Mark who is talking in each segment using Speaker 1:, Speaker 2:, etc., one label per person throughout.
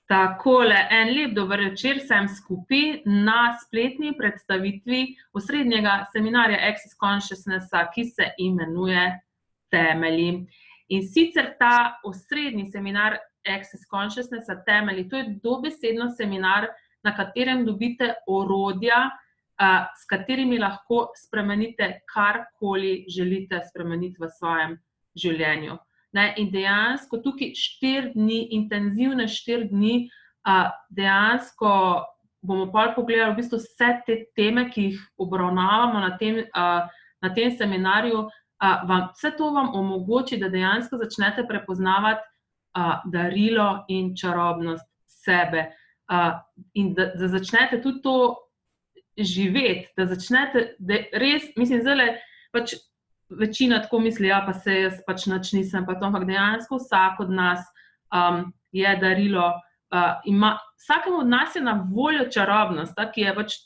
Speaker 1: Takole, en lep dober večer, sem skupaj na spletni predstavitvi osrednjega seminarja Access Consciousnessa, ki se imenuje Temelji. In sicer ta osrednji seminar Access Consciousnessa Temelji, to je dobesedno seminar, na katerem dobite orodja, s katerimi lahko spremenite karkoli želite spremeniti v svojem življenju. In dejansko tukaj 4 dni, intenzivne 4 dni, dejansko bomo pol pogledali v bistvu vse te teme, ki jih obravnavamo na tem seminarju. Vse to vam omogoči, da dejansko začnete prepoznavati darilo in čarobnost sebe. In da začnete tudi to živeti, da začnete, da res, mislim, zdajle pač večina tako misli, pa se jaz pač nič nisem, pa to, ampak dejansko vsak od nas je darilo, vsakemu od nas je na voljo čarobnost, ki je pač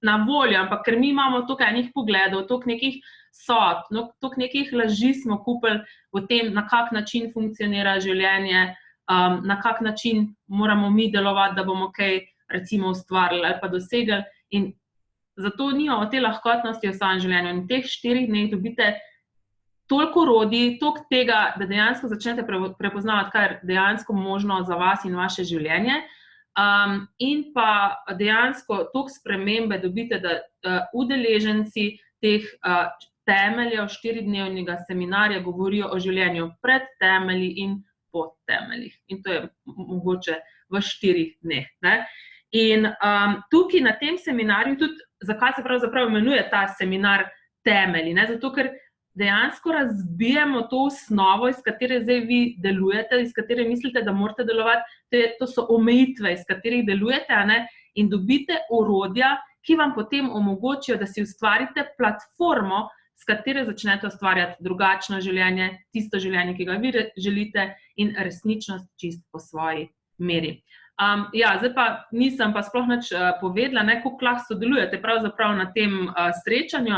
Speaker 1: na voljo, ampak ker mi imamo toliko enih pogledov, toliko nekih sod, toliko nekih laži smo kupili o tem, na kak način funkcionira življenje, na kak način moramo mi delovati, da bomo kaj recimo ustvarili ali pa dosegli, in zato nimamo te lahkotnosti v svojem življenju. In v teh 4 dneh dobite toliko orodij, toliko tega, da dejansko začnete prepoznavati, kaj je dejansko možno za vas in vaše življenje. In pa dejansko toliko spremembe dobite, da udeleženci teh temeljev 4-dnevnega seminarja govorijo o življenju pred temelji in po temeljih. In to je mogoče v 4 dneh. In tukaj na tem seminarju tudi, zakaj se pravzaprav imenuje ta seminar Temelji? Zato, ker dejansko razbijemo to osnovo, iz katere zdaj vi delujete, iz katere mislite, da morate delovati, to so omejitve, iz katerih delujete, in dobite orodja, ki vam potem omogočijo, da si ustvarite platformo, s katere začnete ustvarjati drugačno življenje, tisto življenje, ki ga vi želite, in resničnost čisto po svoji meri. Zdaj pa nisem pa sploh nič povedala, koliko lahko sodelujete pravzaprav na tem srečanju.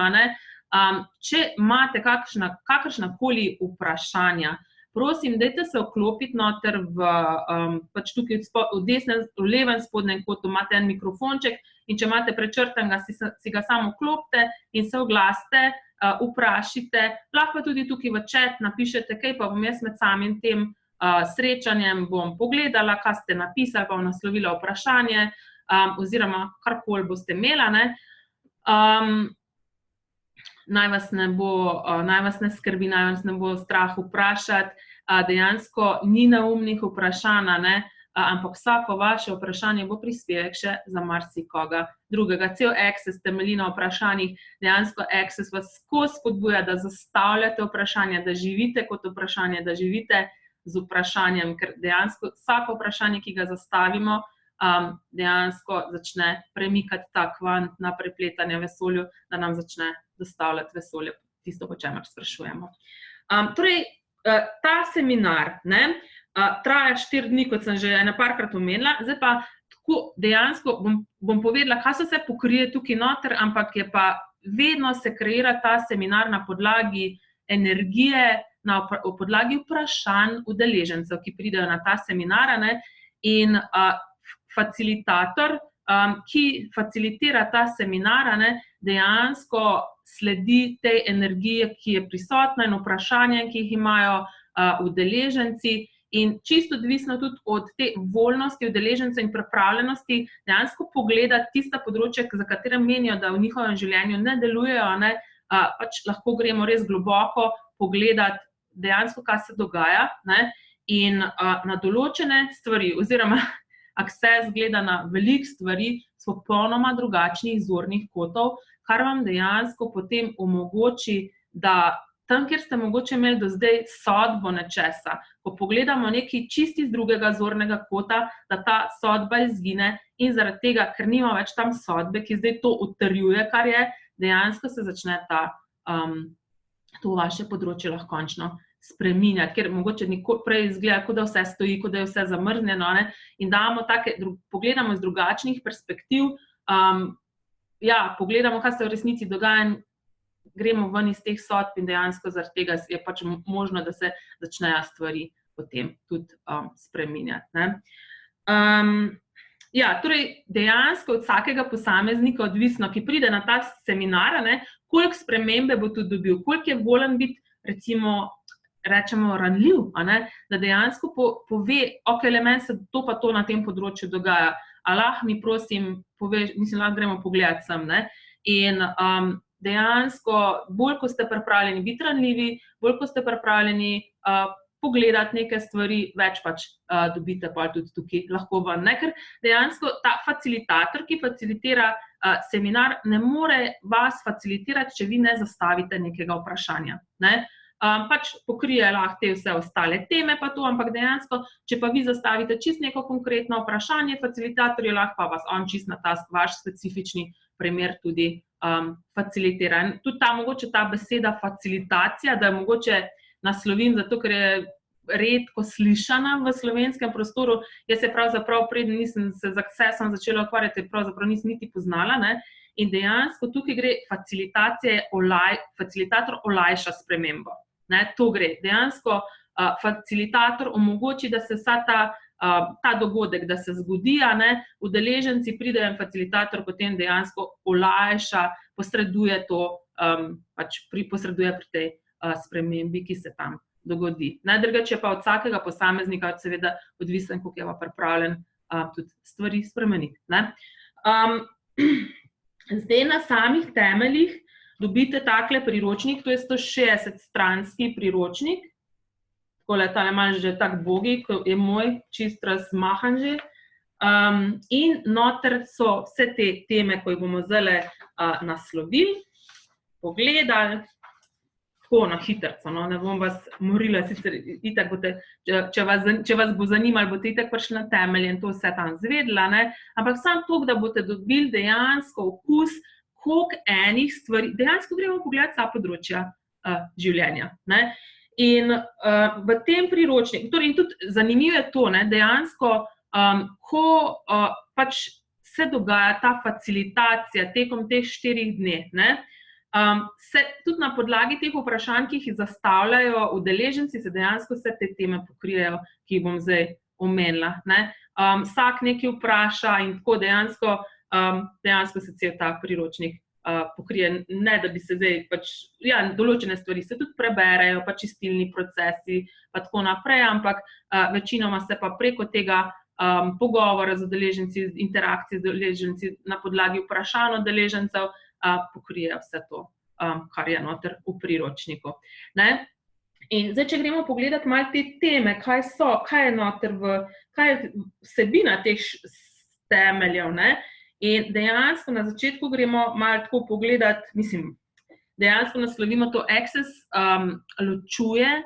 Speaker 1: Če imate kakršnakoli vprašanja, prosim, dajte se vklopiti noter pač tukaj v levem spodnjem kotu imate en mikrofonček, in če imate prečrtanega, si ga samo vklopite in se oglasite, vprašite, lahko tudi tukaj v chat napišete kaj, pa bom jaz med samim tem srečanjem bom pogledala, kaj ste napisali, pa bom naslovila vprašanje, oziroma karkoli boste imeli. Naj vas ne skrbi, naj vas ne bo strah vprašati, dejansko ni neumnih vprašanj, ampak vsako vaše vprašanje bo prispevek še za marsikoga drugega. Cel Access temelji na vprašanjih, dejansko Access vas skozi spodbuja, da zastavljate vprašanja, da živite kot vprašanje, da živite z vprašanjem, ker dejansko vsako vprašanje, ki ga zastavimo, dejansko začne premikati ta kvantna prepletanja v vesolju, da nam začne dostavljati vesolje tisto, po čemer sprašujemo. Torej, ta seminar traja 4 dni, kot sem že parkrat omenila, zdaj pa tako dejansko bom povedala, kaj se vse pokrije tukaj noter, ampak je pa vedno se kreira ta seminar na podlagi energije, na podlagi vprašanj udeležencev, ki pridejo na ta seminar, in facilitator, ki facilitira ta seminar, dejansko sledi tej energiji, ki je prisotna, in vprašanje, ki jih imajo udeleženci, in čisto odvisno tudi od te voljnosti udeležencev in pripravljenosti dejansko pogledati tista področja, za katere menijo, da v njihovem življenju ne delujejo, pač lahko gremo res globoko pogledati dejansko, kaj se dogaja, in na določene stvari, oziroma access gleda na veliko stvari s popolnoma drugačnih zornih kotov, kar vam dejansko potem omogoči, da tam, kjer ste mogoče imeli do zdaj sodbo nečesa, ko pogledamo nekaj čisto iz drugega zornega kota, da ta sodba izgine, in zaradi tega, ker nima več tam sodbe, ki zdaj to utrjuje, kar je, dejansko se začne to vaše področje lahko končno spreminjati, ker mogoče prej izgleda, kot da vse stoji, kot da je vse zamrznjeno, in pogledamo iz drugačnih perspektiv, pogledamo, kaj se v resnici dogaja, gremo ven iz teh sodb, in dejansko zaradi tega je pač možno, da se začnejo stvari potem tudi spreminjati. Ja, torej dejansko od vsakega posameznika odvisno, ki pride na ta seminar, koliko spremembe bo tudi dobil, koliko je voljen biti, recimo, rečemo, ranljiv, da dejansko pove, ok, meni se to pa to na tem področju dogaja, a lahko mi prosim poveš, mislim, lahko gremo pogledat sem, in dejansko, bolj ko ste pripravljeni biti ranljivi, bolj ko ste pripravljeni pogledati neke stvari, več pač dobite pa tudi tukaj lahko ven, ker dejansko ta facilitator, ki facilitira seminar, ne more vas facilitirati, če vi ne zastavite nekega vprašanja, pač pokrije lahko te vse ostale teme pa to, ampak dejansko, če pa vi zastavite čist neko konkretno vprašanje, facilitator je lahko pa vas on čist na ta vaš specifični primer tudi facilitira. In tudi mogoče ta beseda facilitacija, da mogoče naslovim, zato ker je redko slišana v slovenskem prostoru, jaz se pravzaprav preden nisem se za accessom začela ukvarjati, pravzaprav nisem niti poznala, in dejansko tukaj gre facilitator olajša spremembo. To gre. Dejansko facilitator omogoči, da se vsa ta dogodek, da se zgodi, udeleženci pridejo in facilitator potem dejansko olajša, posreduje to, pač posreduje pri tej spremembi, ki se tam dogodi. Drugače pa od vsakega posameznika seveda odvisen, koliko je pa pripravljen tudi stvari spremeniti. Zdaj na samih temeljih dobite takle priročnik, to je 160-stranski priročnik, takole tale malo že tak bogi, ko je moj čist razmahan že, in noter so vse te teme, ko jih bomo zdajle naslovili, pogledali, tako na hitrco, ne bom vas morila, sicer itak boste, če vas bo zanimalo, boste itak prišli na temelje in to vse tam zvedela, ampak samo toliko, da boste dobili dejansko okus, koliko enih stvari, dejansko gremo pogledati vsa področja življenja. In v tem priročniku, torej in tudi zanimivo je to, dejansko, ko pač se dogaja ta facilitacija tekom teh 4 dni, se tudi na podlagi teh vprašanj, ki jih zastavljajo udeleženci, se dejansko vse te teme pokrijejo, ki jih bom zdaj omenila. Vsak nekaj vpraša in tako dejansko se cel ta priročnik pokrije, ne da bi se zdaj pač, ja, določene stvari se tudi preberejo, pa čistilni procesi, pa tako naprej, ampak večinoma se pa preko tega pogovora z udeleženci, interakcije z udeleženci na podlagi vprašanj udeležencev pokrijejo vse to, kar je noter v priročniku. In zdaj, če gremo pogledati malo te teme, kaj so, kaj je noter kaj je vsebina teh temeljev, in dejansko na začetku gremo malo tako pogledati, mislim, dejansko naslovimo to Access ločuje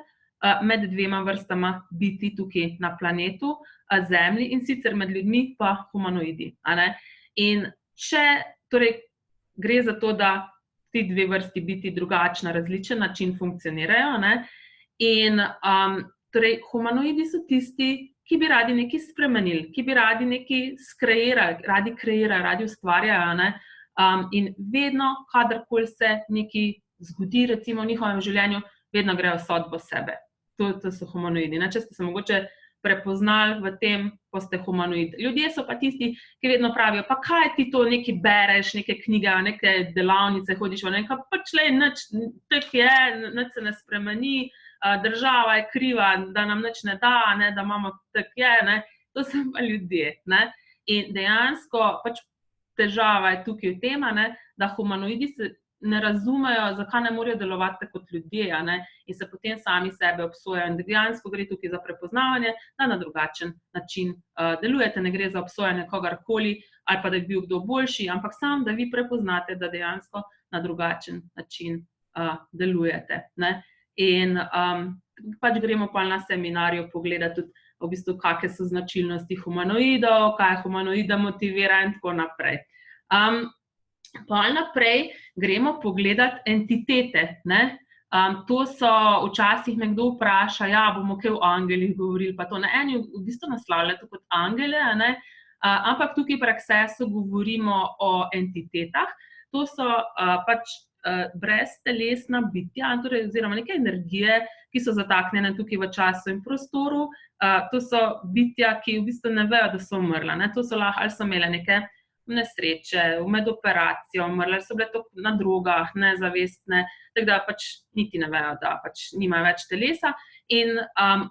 Speaker 1: med 2 vrstama biti tukaj na planetu Zemlji in sicer med ljudmi pa humanoidi. In če, torej, gre za to, da ti 2 vrsti biti drugačna, različen način funkcionirajo, in torej humanoidi so tisti, ki bi radi nekaj spremenili, ki bi radi nekaj radi kreirajo, radi ustvarjajo, in vedno, kadarkoli se nekaj zgodi, recimo v njihovem življenju, vedno grejo sodbo sebe. To so humanoidi. Če ste se mogoče prepoznali v tem, ko ste humanoid. Ljudje so pa tisti, ki vedno pravijo, pa kaj ti to nekaj bereš, neke knjige, neke delavnice hodiš, pač nič, tako je, nič se ne spremeni, država je kriva, da nam nič ne da, da imamo tako je, to so pa ljudje. In dejansko pač težava je tukaj v tem, da humanoidi se ne razumejo, zakaj ne morejo delovati kot ljudje, in se potem sami sebe obsojajo. In dejansko gre tukaj za prepoznavanje, da na drugačen način delujete, ne gre za obsojanje kogarkoli, ali pa da je bil kdo boljši, ampak samo, da vi prepoznate, da dejansko na drugačen način delujete. In pač gremo pa na seminarju pogledati tudi, v bistvu, kakšne so značilnosti humanoidov, kaj humanoida motivira in tako naprej. Pa naprej gremo pogledati entitete. To so, včasih me kdo vpraša, ja, bomo kaj o angelih govorili, pa to eni v bistvu naslavljajo kot angele, ampak tukaj pri Accessu govorimo o entitetah. To so pač breztelesna bitja, torej oziroma neke energije, ki so zataknjene tukaj v času in prostoru. To so bitja, ki v bistvu ne vejo, da so umrla. To so lahko, ali so imele neke nesreče, med operacijo umrle, ali so bile na drogah, nezavestne, tako da pač niti ne vejo, da pač nimajo več telesa,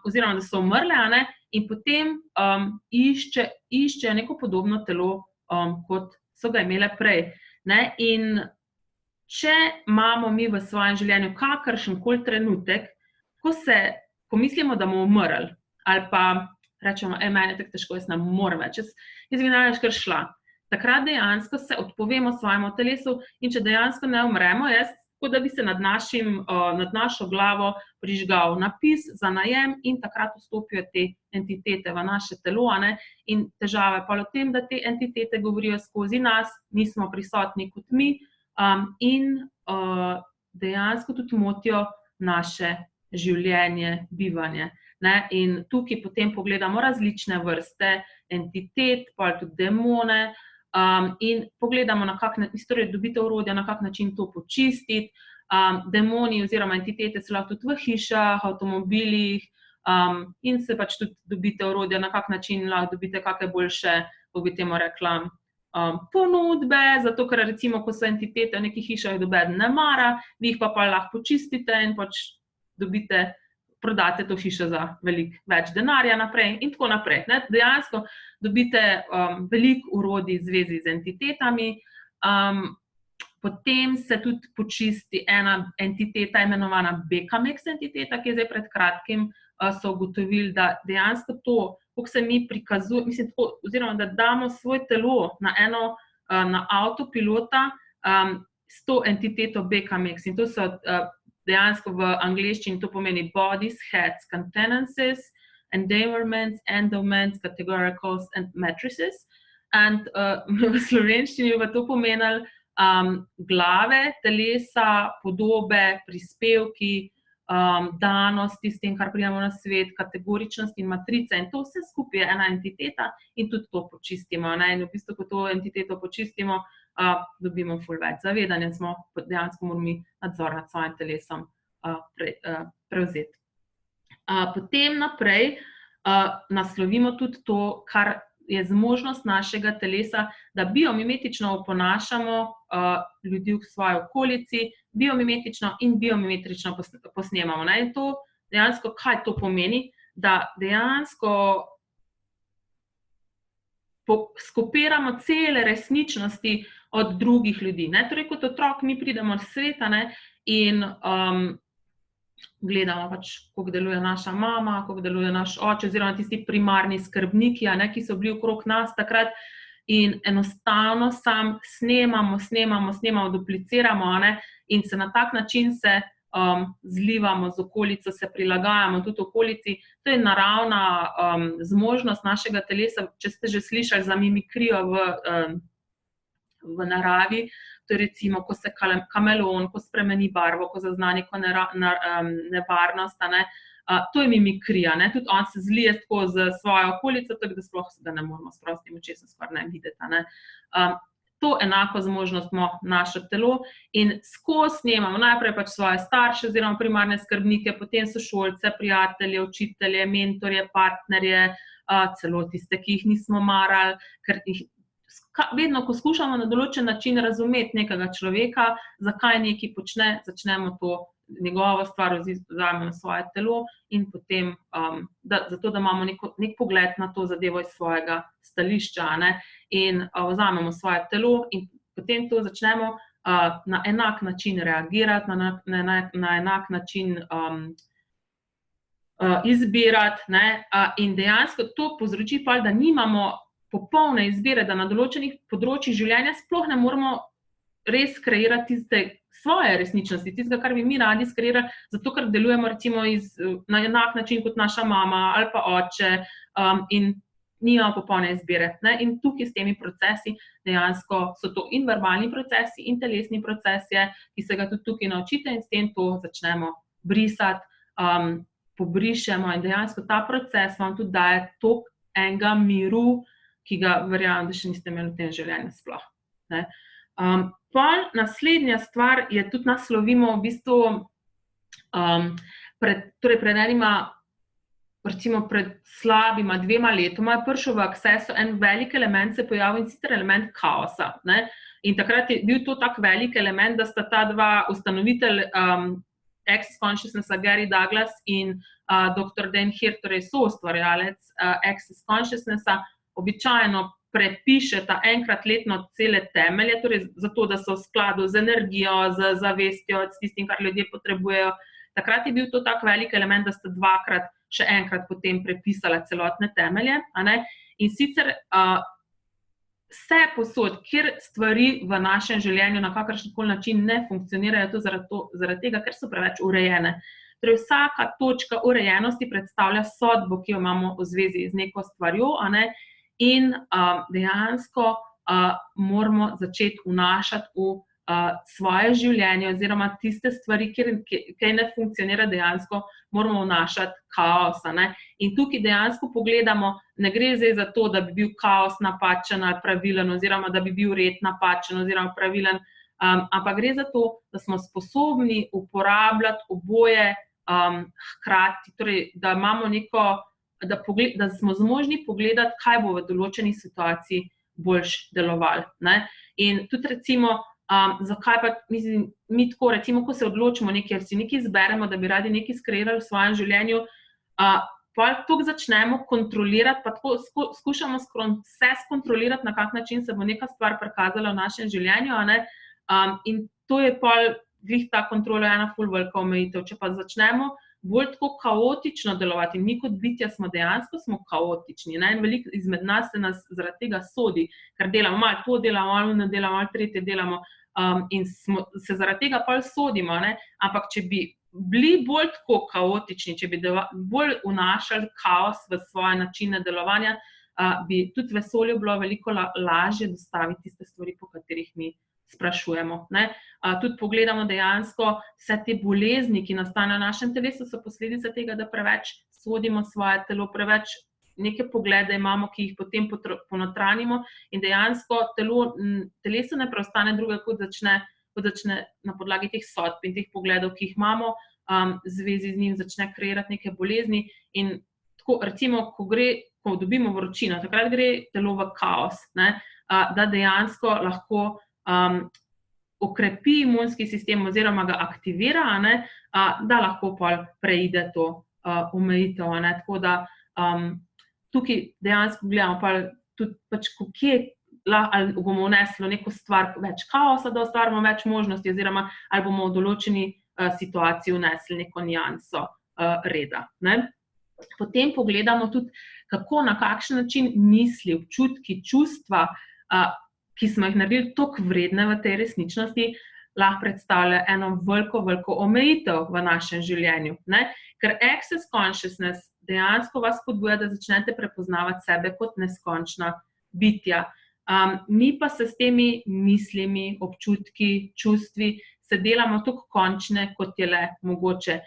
Speaker 1: oziroma da so umrle, in potem iščejo neko podobno telo, kot so ga imele prej. In če imamo mi v svojem življenju kakršenkoli trenutek, ko mislimo, da bomo umrli, ali pa rečemo, meni je tako težko, jaz ne morem več, jaz bi največ kar šla. Takrat dejansko se odpovemo svojemu telesu in če dejansko ne umremo, kot da bi se nad našo glavo prižgal napis za najem in takrat vstopijo te entitete v naše telo, in težava je pa v tem, da te entitete govorijo skozi nas, nismo prisotni kot mi, in dejansko tudi motijo naše življenje, bivanje. In tukaj potem pogledamo različne vrste entitet, pa tudi demone, in pogledamo, torej dobite orodja, na kak način to počistiti. Demoni oziroma entitete so lahko tudi v hišah, avtomobilih, in se pač tudi dobite orodja, na kak način lahko dobite kakšne boljše, kako bi temu rekla, ponudbe, zato ker recimo, ko so entitete v nekih hišah, nobeden ne mara, vi jih pa lahko počistite in pač prodate to hišo za veliko več denarja naprej in tako naprej. Dejansko dobite veliko orodij v zvezi z entitetami. Potem se tudi počisti ena entiteta, imenovana Bekamex entiteta, ki je zdaj pred kratkim so ugotovili, da dejansko to, kako se mi prikazujemo, oziroma da damo svoje telo na avtopilota s to entiteto Bekamex. In to so dejansko v angleščini to pomeni bodies, heads, contenances, endeavorments, endowments, categoricals and matrices. In v slovenščini bi to pomenili glave, telesa, podobe, prispevki, danosti s tem, kar pridemo na svet, kategoričnost in matrice. In to vse skupaj je ena entiteta in tudi to počistimo. In v bistvu, ko to entiteto počistimo, dobimo ful več zavedanja, dejansko moramo nadzor nad svojim telesom prevzeti. Potem naprej naslovimo tudi to, kar je zmožnost našega telesa, da biomimetično oponašamo ljudi v svoji okolici, biomimetično in biomimetrično posnemamo. In to dejansko, kaj to pomeni? Da dejansko skopiramo cele resničnosti od drugih ljudi. Torej, kot otrok mi pridemo v svet in gledamo pač, kako deluje naša mama, kako deluje naš oče, oziroma tisti primarni skrbniki, ki so bili okrog nas takrat, in enostavno sam snemamo, dupliciramo, in se na tak način se zlivamo z okolico, se prilagajamo tudi okolici. To je naravna zmožnost našega telesa. Če ste že slišali za mimikrijo v naravi, to je recimo, ko se kameleon, ko spremeni barvo, ko zazna neko nevarnost, to je mimikrija. Tudi on se zlije tako z svojo okolico, tako da sploh se ga ne moramo s prostim očesom skoraj ne videti. To enako zmožnost ima naše telo in skozi snemamo najprej pač svoje starše oziroma primarne skrbnike, potem sošolce, prijatelje, učitelje, mentorje, partnerje, celo tiste, ki jih nismo marali, ker vedno, ko skušamo na določen način razumeti nekega človeka, zakaj nekaj počne, začnemo to njegovo stvar vzamemo na svoje telo in potem, zato da imamo nek pogled na to zadevo iz svojega stališča, in vzamemo svoje telo in potem to začnemo na enak način reagirati, na enak način izbirati, in dejansko to povzroči pa, da nimamo popolne izbire, da na določenih področjih življenja sploh ne moramo res kreirati tiste svoje resničnosti, tistega, kar bi mi radi skreirali, zato ker delujemo recimo na enak način kot naša mama ali pa oče in nimamo popolne izbire. In tukaj s temi procesi dejansko so to in verbalni procesi in telesni procesi, ki se ga tudi tukaj naučite in s tem to začnemo brisati, pobrišemo in dejansko ta proces vam tudi daje toliko enega miru, ki ga verjamem, da še niste imeli v tem življenju sploh. Naslednja stvar je tudi naslovimo v bistvu pred enima, recimo pred slabima 2 letoma je prišel v Accessu en velik element, se pojavil in sicer element kaosa. Ne? In takrat je bil to tak velik element, da sta ta dva ustanovitelj Access Consciousnessa, Gary Douglas in dr. Dan Heer, torej soustvarjalec Access Consciousnessa, običajno prepišeta enkrat letno cele temelje, torej zato, da so v skladu z energijo, z zavestjo, s tistim, kar ljudje potrebujejo. Takrat je bil to tak velik element, da sta dvakrat še enkrat potem prepisala celotne temelje. A ne? In sicer vse posod, kjer stvari v našem življenju na kakršenkoli način ne funkcionirajo, zaradi tega, ker so preveč urejene. Torej vsaka točka urejenosti predstavlja sodbo, ki jo imamo v zvezi z neko stvarjo, a ne? In dejansko moramo začeti vnašati v svoje življenje oziroma tiste stvari, kjer ne funkcionira dejansko, moramo vnašati kaos. Ne? In tukaj dejansko pogledamo, ne gre zdaj za to, da bi bil kaos napačen ali pravilen, oziroma da bi bil red napačen oziroma pravilen, ampak gre za to, da smo sposobni uporabljati oboje hkrati, torej da imamo neko, da smo zmožni pogledati, kaj bo v določeni situaciji boljš delovalo. Ne? In tudi recimo, zakaj pa, mislim, mi tako, recimo, ko se odločimo nekaj, ali si nekaj izberemo, da bi radi nekaj skreirali v svojem življenju, pa tako začnemo kontrolirati, pa tako skušamo vse skontrolirati, na kak način se bo neka stvar prikazala v našem življenju, a ne? In to je pol, glih ta kontrola ena ful velika omejitev. Če pa začnemo bolj tako kaotično delovati, in mi kot bitja smo kaotični, ne? In veliko izmed nas se nas zaradi tega sodi, ker delamo malo to, delamo malo ne delamo, malo tretje delamo, in se zaradi tega pol sodimo, ne? Ampak če bi bili bolj tako kaotični, če bi bolj vnašali kaos v svoje načine delovanja, bi tudi vesolju bilo veliko lažje dostaviti tiste stvari, po katerih mi sprašujemo. Ne? Tudi pogledamo dejansko vse te bolezni, ki nastanejo v našem telesu, so posledica tega, da preveč sodimo svoje telo, preveč neke poglede imamo, ki jih potem ponotranimo, in dejansko telesu ne preostane druga, kot začne na podlagi teh sodb in teh pogledov, ki jih imamo, v zvezi z njim začne kreirati neke bolezni. In tako, recimo, ko dobimo vročino, takrat gre telo v kaos, ne? Da dejansko lahko okrepi imunski sistem oziroma ga aktivira, ne? Da lahko pol preide to omejitev. Ne? Tako da tukaj dejansko gledamo pa tudi pač, ali bomo vnesli neko stvar več kaosa, da ustvarimo več možnosti, oziroma ali bomo v določeni situaciji vnesli neko nianso reda. Ne? Potem pogledamo tudi, kako na kakšen način misli, občutki, čustva, ki smo jih naredili toliko vredne v tej resničnosti, lahko predstavlja eno veliko omejitev v našem življenju. Ne? Ker Access Consciousness dejansko vas spodbuja, da začnete prepoznavati sebe kot neskončna bitja. Mi pa se s temi mislimi, občutki, čustvi se delamo tako končne, kot je le mogoče.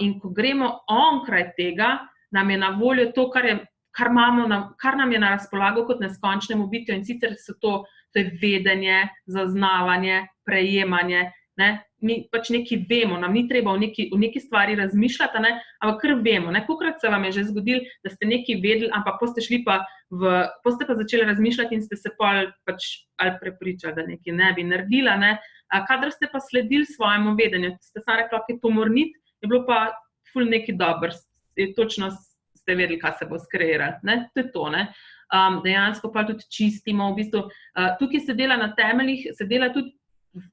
Speaker 1: In ko gremo onkraj tega, nam je na voljo to, kar nam je na razpolago kot neskončnemu bitju, in sicer to je vedenje, zaznavanje, prejemanje. Ne? Mi pač nekaj vemo, nam ni treba v neki stvari razmišljati, ne? Ampak kar vemo. Kolikokrat se vam je že zgodilo, da ste nekaj vedeli, ampak poste pa začeli razmišljati in ste se pač ali prepričali, da nekaj ne bi naredila. Ne? Kadar ste pa sledili svojemu vedenju, ste samo rekli, ok, to mora niti, je bilo pa ful nekaj dobro, točno ste vedeli, kaj se bo skreiralo. To je to, ne? Dejansko pa tudi čistimo. V bistvu, tukaj se dela na temeljih, se dela tudi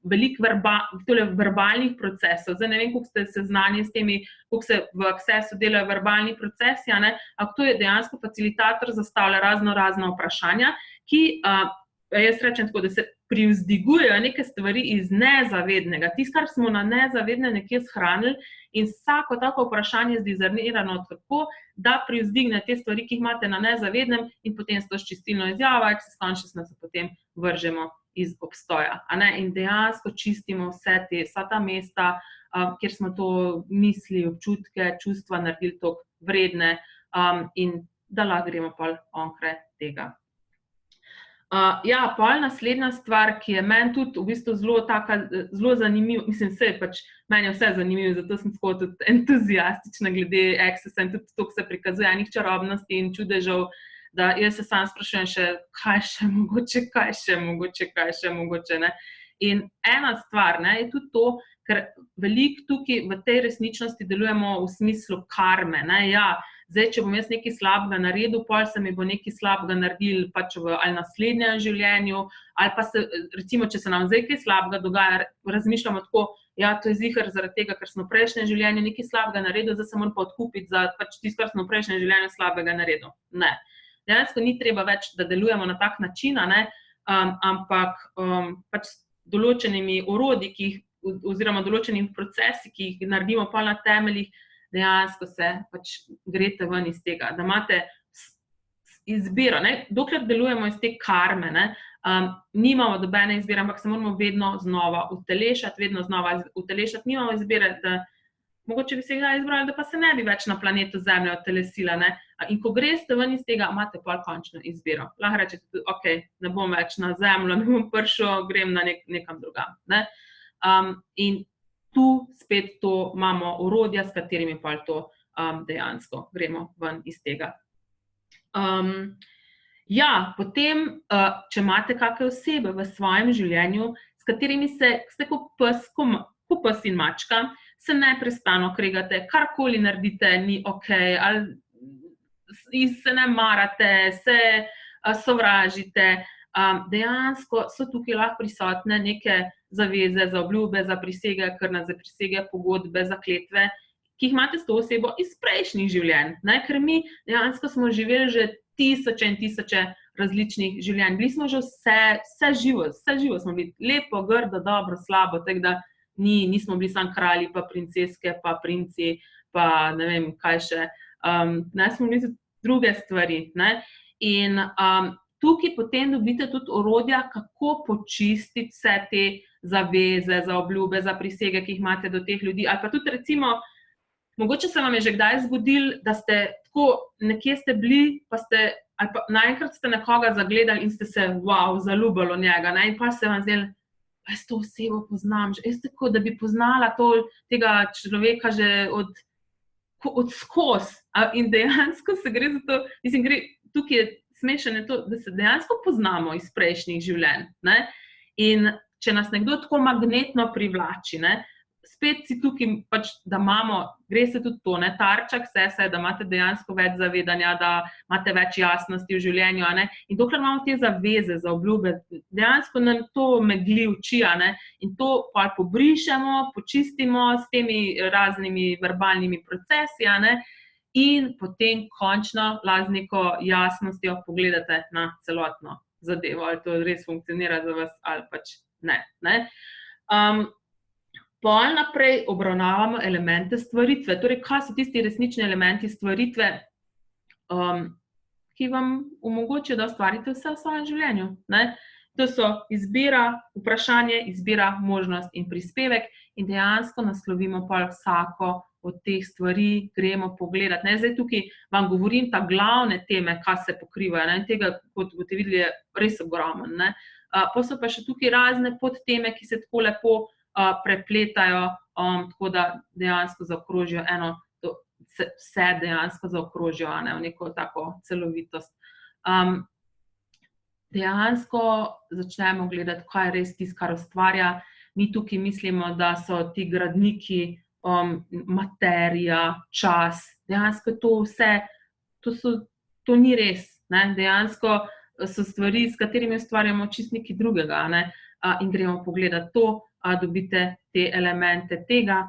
Speaker 1: veliko verbalnih procesov. Zdaj ne vem, koliko ste seznanjeni s temi, koliko se v Accessu delajo verbalni procesi, ampak to je dejansko facilitator zastavlja razna vprašanja, ki, jaz rečem tako, da se privzdigujejo neke stvari iz nezavednega, tisto, kar smo na nezavedne nekje shranili, in vsako tako vprašanje zdizernirano tako, da privzdigne te stvari, ki jih imate na nezavednem, in potem s to čistilno izjavo, Access Consciousness se potem vržemo iz obstoja. In dejansko čistimo vsa ta mesta, kjer smo to misli, občutke, čustva naredili toliko vredne, in da lahko gremo pa onkraj tega. Ja, pol naslednja stvar, ki je meni tudi v bistvu zelo zanimiv, mislim, meni je vse zanimivo, zato sem tako tudi entuzijastična glede Accessa in tudi to, se prikazuje enih čarobnosti in čudežev, da jaz se sam sprašujem še, kaj še mogoče, ne. In ena stvar, ne, je tudi to, ker veliko tukaj v tej resničnosti delujemo v smislu karme, ne, ja. Zdaj, če bom jaz nekaj slabega naredil, pol se mi bo nekaj slabega naredil pač v ali naslednjem življenju, ali pa recimo, če se nam zdaj kaj slabega dogaja, razmišljamo tako, ja, to je ziher zaradi tega, ker smo v prejšnjem življenju nekaj slabega naredil, zdaj se moram pa odkupiti za pač tisto, kar smo v prejšnjem življenju slabega naredil. Ne. Dejansko ni treba več, da delujemo na tak način, ne, ampak pač določenimi orodji, oziroma določenimi procesi, ki jih naredimo pol na temeljih, dejansko se pač greste ven iz tega, da imate izbiro, ne, dokler delujemo iz te karme, ne, nimamo nobene izbire, ampak se moramo vedno znova utelešati, nimamo izbire, da mogoče bi se ga izbrali, da pa se ne bi več na planetu Zemlja utelesila, ne, in ko greste ven iz tega, imate pol končno izbiro. Lahko rečete tudi, okej, ne bom več na Zemljo, ne bom prišel, grem na nekam drugam, ne. In tu spet to imamo orodja, s katerimi pa to dejansko gremo ven iz tega. Ja, potem, če imate kakšne osebe v svojem življenju, s katerimi ste kot pes in mačka, se neprestano kregate, karkoli naredite, ni okej, ali se ne marate, se sovražite, dejansko so tukaj lahko prisotne neke zaveze, zaobljube, zaprisege, zaprisege, pogodbe, zakletve, ki jih imate s to osebo iz prejšnjih življenj, ne, ker mi dejansko smo živeli že tisoče in tisoče različnih življenj. Bili smo že vse živo smo bili, lepo, grdo, dobro, slabo, tako da nismo bili samo kralji, pa princeske, pa princi, pa ne vem, kaj še. Ne, smo bili tudi druge stvari, ne, in tukaj potem dobite tudi orodja, kako počistiti vse te zaveze, zaobljube, zaprisege, ki jih imate do teh ljudi, ali pa tudi recimo, mogoče se vam je že kdaj zgodilo, da ste tako, nekje ste bili, ali pa naenkrat ste nekoga zagledali in ste se, zaljubili v njega, ne, in pa se vam zdelo, jaz to osebo poznam že, jaz tako, da bi poznala tega človeka že od skozi, in dejansko se gre za to, mislim, tukaj je smešno je to, da se dejansko poznamo iz prejšnjih življenj, ne, in če nas nekdo tako magnetno privlači, ne, spet si tukaj pač, da imamo, gre se tudi to, ne, tarča k sese, da imate dejansko več zavedanja, da imate več jasnosti v življenju, ne, in dokler imamo te zaveze, zaobljube, dejansko nam to megli oči, ne, in to pa pobrišemo, počistimo s temi raznimi verbalnimi procesi, ne, in potem končno z neko jasnostjo pogledate na celotno zadevo, ali to res funkcionira za vas, ali pač ne. Pol naprej obravnavamo elemente stvaritve, torej kaj so tisti resnični elementi stvaritve, ki vam omogočijo, da ustvarite vse v svojem življenju, ne. To so izbira, vprašanje, izbira, možnost in prispevek in dejansko naslovimo pol vsako od teh stvari, gremo pogledati, ne. Zdaj tukaj vam govorim ta glavne teme, kaj se pokrivajo, ne, in tega, kot boste videli, je res ogromno, ne. Pol so pa še tukaj razne podteme, ki se tako lepo prepletajo, tako da dejansko zaokrožijo vse dejansko zaokrožijo, ne, v neko tako celovitost. Dejansko začnemo gledati, kaj je res tisto, kar ustvarja. Mi tukaj mislimo, da so ti gradniki materija, čas, dejansko je to vse, to ni res, ne, dejansko so stvari, s katerimi ustvarjamo čisto nekaj drugega, ne, in gremo pogledati to, dobite te elemente tega.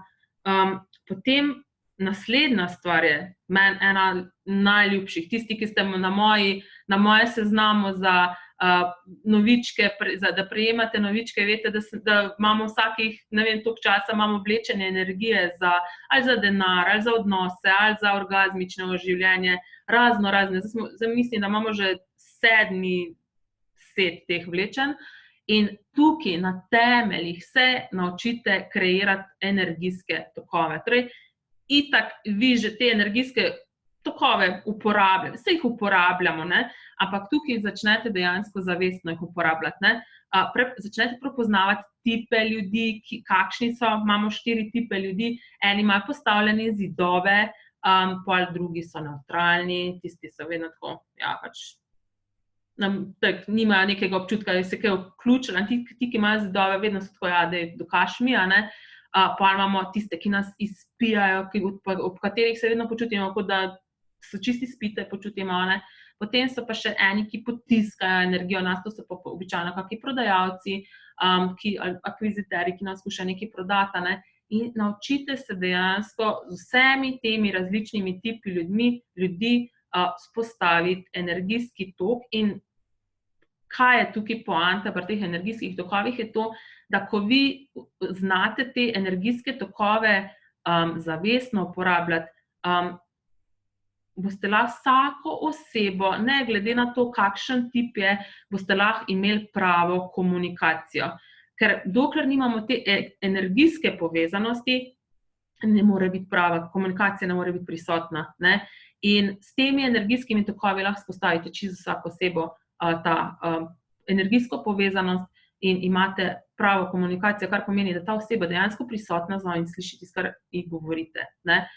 Speaker 1: Potem naslednja stvar je, meni ena najljubših, tisti, ki ste na moje seznamu za novičke, da prejemate novičke, veste, da imamo vsakih, ne vem, toliko časa imamo vlečene energije ali za denar, ali za odnose, ali za orgazmično življenje, razne. Zdaj mislim, da imamo že 7. set teh vlečenj in tukaj na temeljih se naučite kreirati energijske tokove. Torej, itak vi že te energijske tokove uporabljamo, vse jih uporabljamo, ne? Ampak tukaj začnete dejansko zavestno jih uporabljati, ne? Začnete prepoznavati tipe ljudi, kakšni so, imamo 4 tipe ljudi, eni imajo postavljene zidove, pol drugi so nevtralni, tisti so vedno tako, ja, pač nimajo nekega občutka, da se kaj vključili, ti, ki imajo zidove, vedno so tako, ja, da dokaž mi, a ne? Pol imamo tiste, ki nas izpijajo, ob katerih se vedno počutimo, kot da so čisti spite, počutimo, ne? Potem so pa še eni, ki potiskajo energijo nas, to so pa običajno kakšni prodajalci, akviziteri, ki nas skušajo nekaj prodati, ne? In naučite se dejansko z vsemi temi različnimi tipi ljudi vzpostaviti energijski tok. In kaj je tukaj poanta pri teh energijskih tokovih, je to, da ko vi znate te energijske tokove zavestno uporabljati, boste lahko vsako osebo, ne glede na to, kakšen tip je, boste lahko imeli pravo komunikacijo. Ker dokler nimamo te energijske povezanosti, ne more biti prava komunikacija, ne more biti prisotna, ne? In s temi energijskimi tokovi lahko spostavite čisto vsako osebo ta energijsko povezanost in imate pravo komunikacijo, kar pomeni, da ta oseba dejansko prisotna z vami in sliši tisto, kar ji govorite, ne?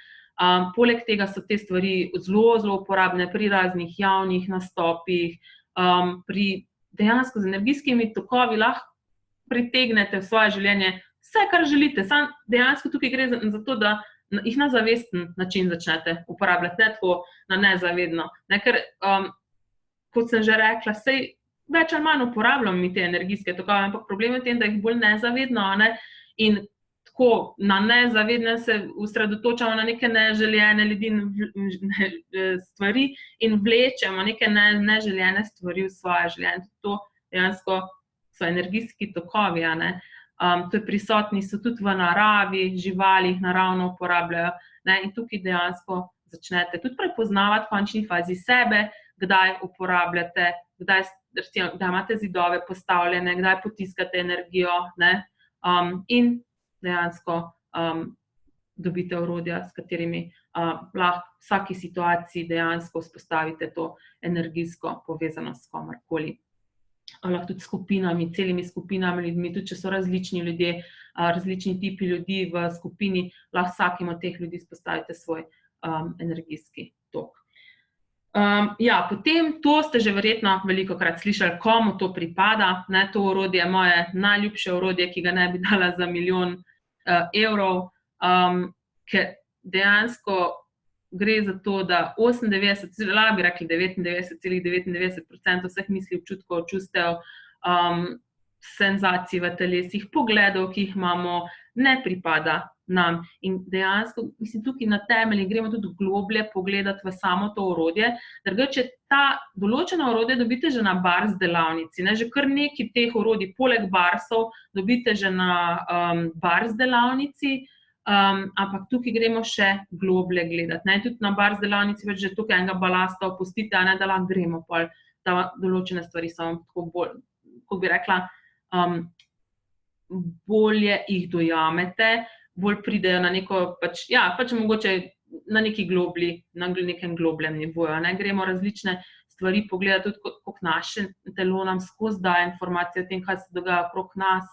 Speaker 1: Poleg tega so te stvari zelo, zelo uporabne pri raznih javnih nastopih, pri dejansko z energijskimi tokovi lahko pritegnete v svoje življenje vse, kar želite. Samo dejansko tukaj gre za to, da jih na zavesten način začnete uporabljati, ne tako na nezavedno. Ne, ker, kot sem že rekla, saj več ali manj uporabljamo mi te energijske tokove, ampak problem je v tem, da jih bolj nezavedno, ne, in tako na nezavedne se osredotočamo na neke neželjene ljudi, stvari in vlečemo neke neželjene stvari v svoje življenje. To dejansko so energijski tokovi, a ne. To je prisotni, so tudi v naravi, živalih naravno uporabljajo, ne, in tukaj dejansko začnete tudi prepoznavati v končni fazi sebe, kdaj uporabljate, kdaj imate zidove postavljene, kdaj potiskate energijo, ne, in dejansko dobite orodja, s katerimi lahko v vsaki situaciji dejansko vzpostavite to energijsko povezanost s komerkoli. Lahko tudi skupinami, celimi skupinami ljudmi, tudi če so različni ljudje, različni tipi ljudi v skupini, lahko vsakim od teh ljudi vzpostavite svoj energijski tok. Ja, potem to ste že verjetno velikokrat slišali, komu to pripada, ne, to orodje je moje najljubše orodje, ki ga ne bi dala za milijon evrov, ker dejansko gre za to, da 98, lahko bi rekli 99,99% vseh misli, občutkov, čustev, senzacij v telesih, pogledov, ki jih imamo, ne pripada nam. In dejansko, mislim, tukaj na temelji gremo tudi globlje pogledati v samo to orodje, drugače ta določena orodja dobite že na bars delavnici, ne, že kar nekaj teh orodij, poleg barsov, dobite že na bars delavnici, ampak tukaj gremo še globlje gledati, ne, tudi na bars delavnici več že tukaj enega balasta opustite, a ne, da lahko gremo pol, da določene stvari so tako bolj, kako bi rekla, bolje jih dojamete, bolj pridejo na neko, pač mogoče na neki globlji, na nekem globljem nivoju, ne, gremo različne stvari pogledati, tudi kako naše telo nam skozi daje informacije o tem, kaj se dogaja okrog nas,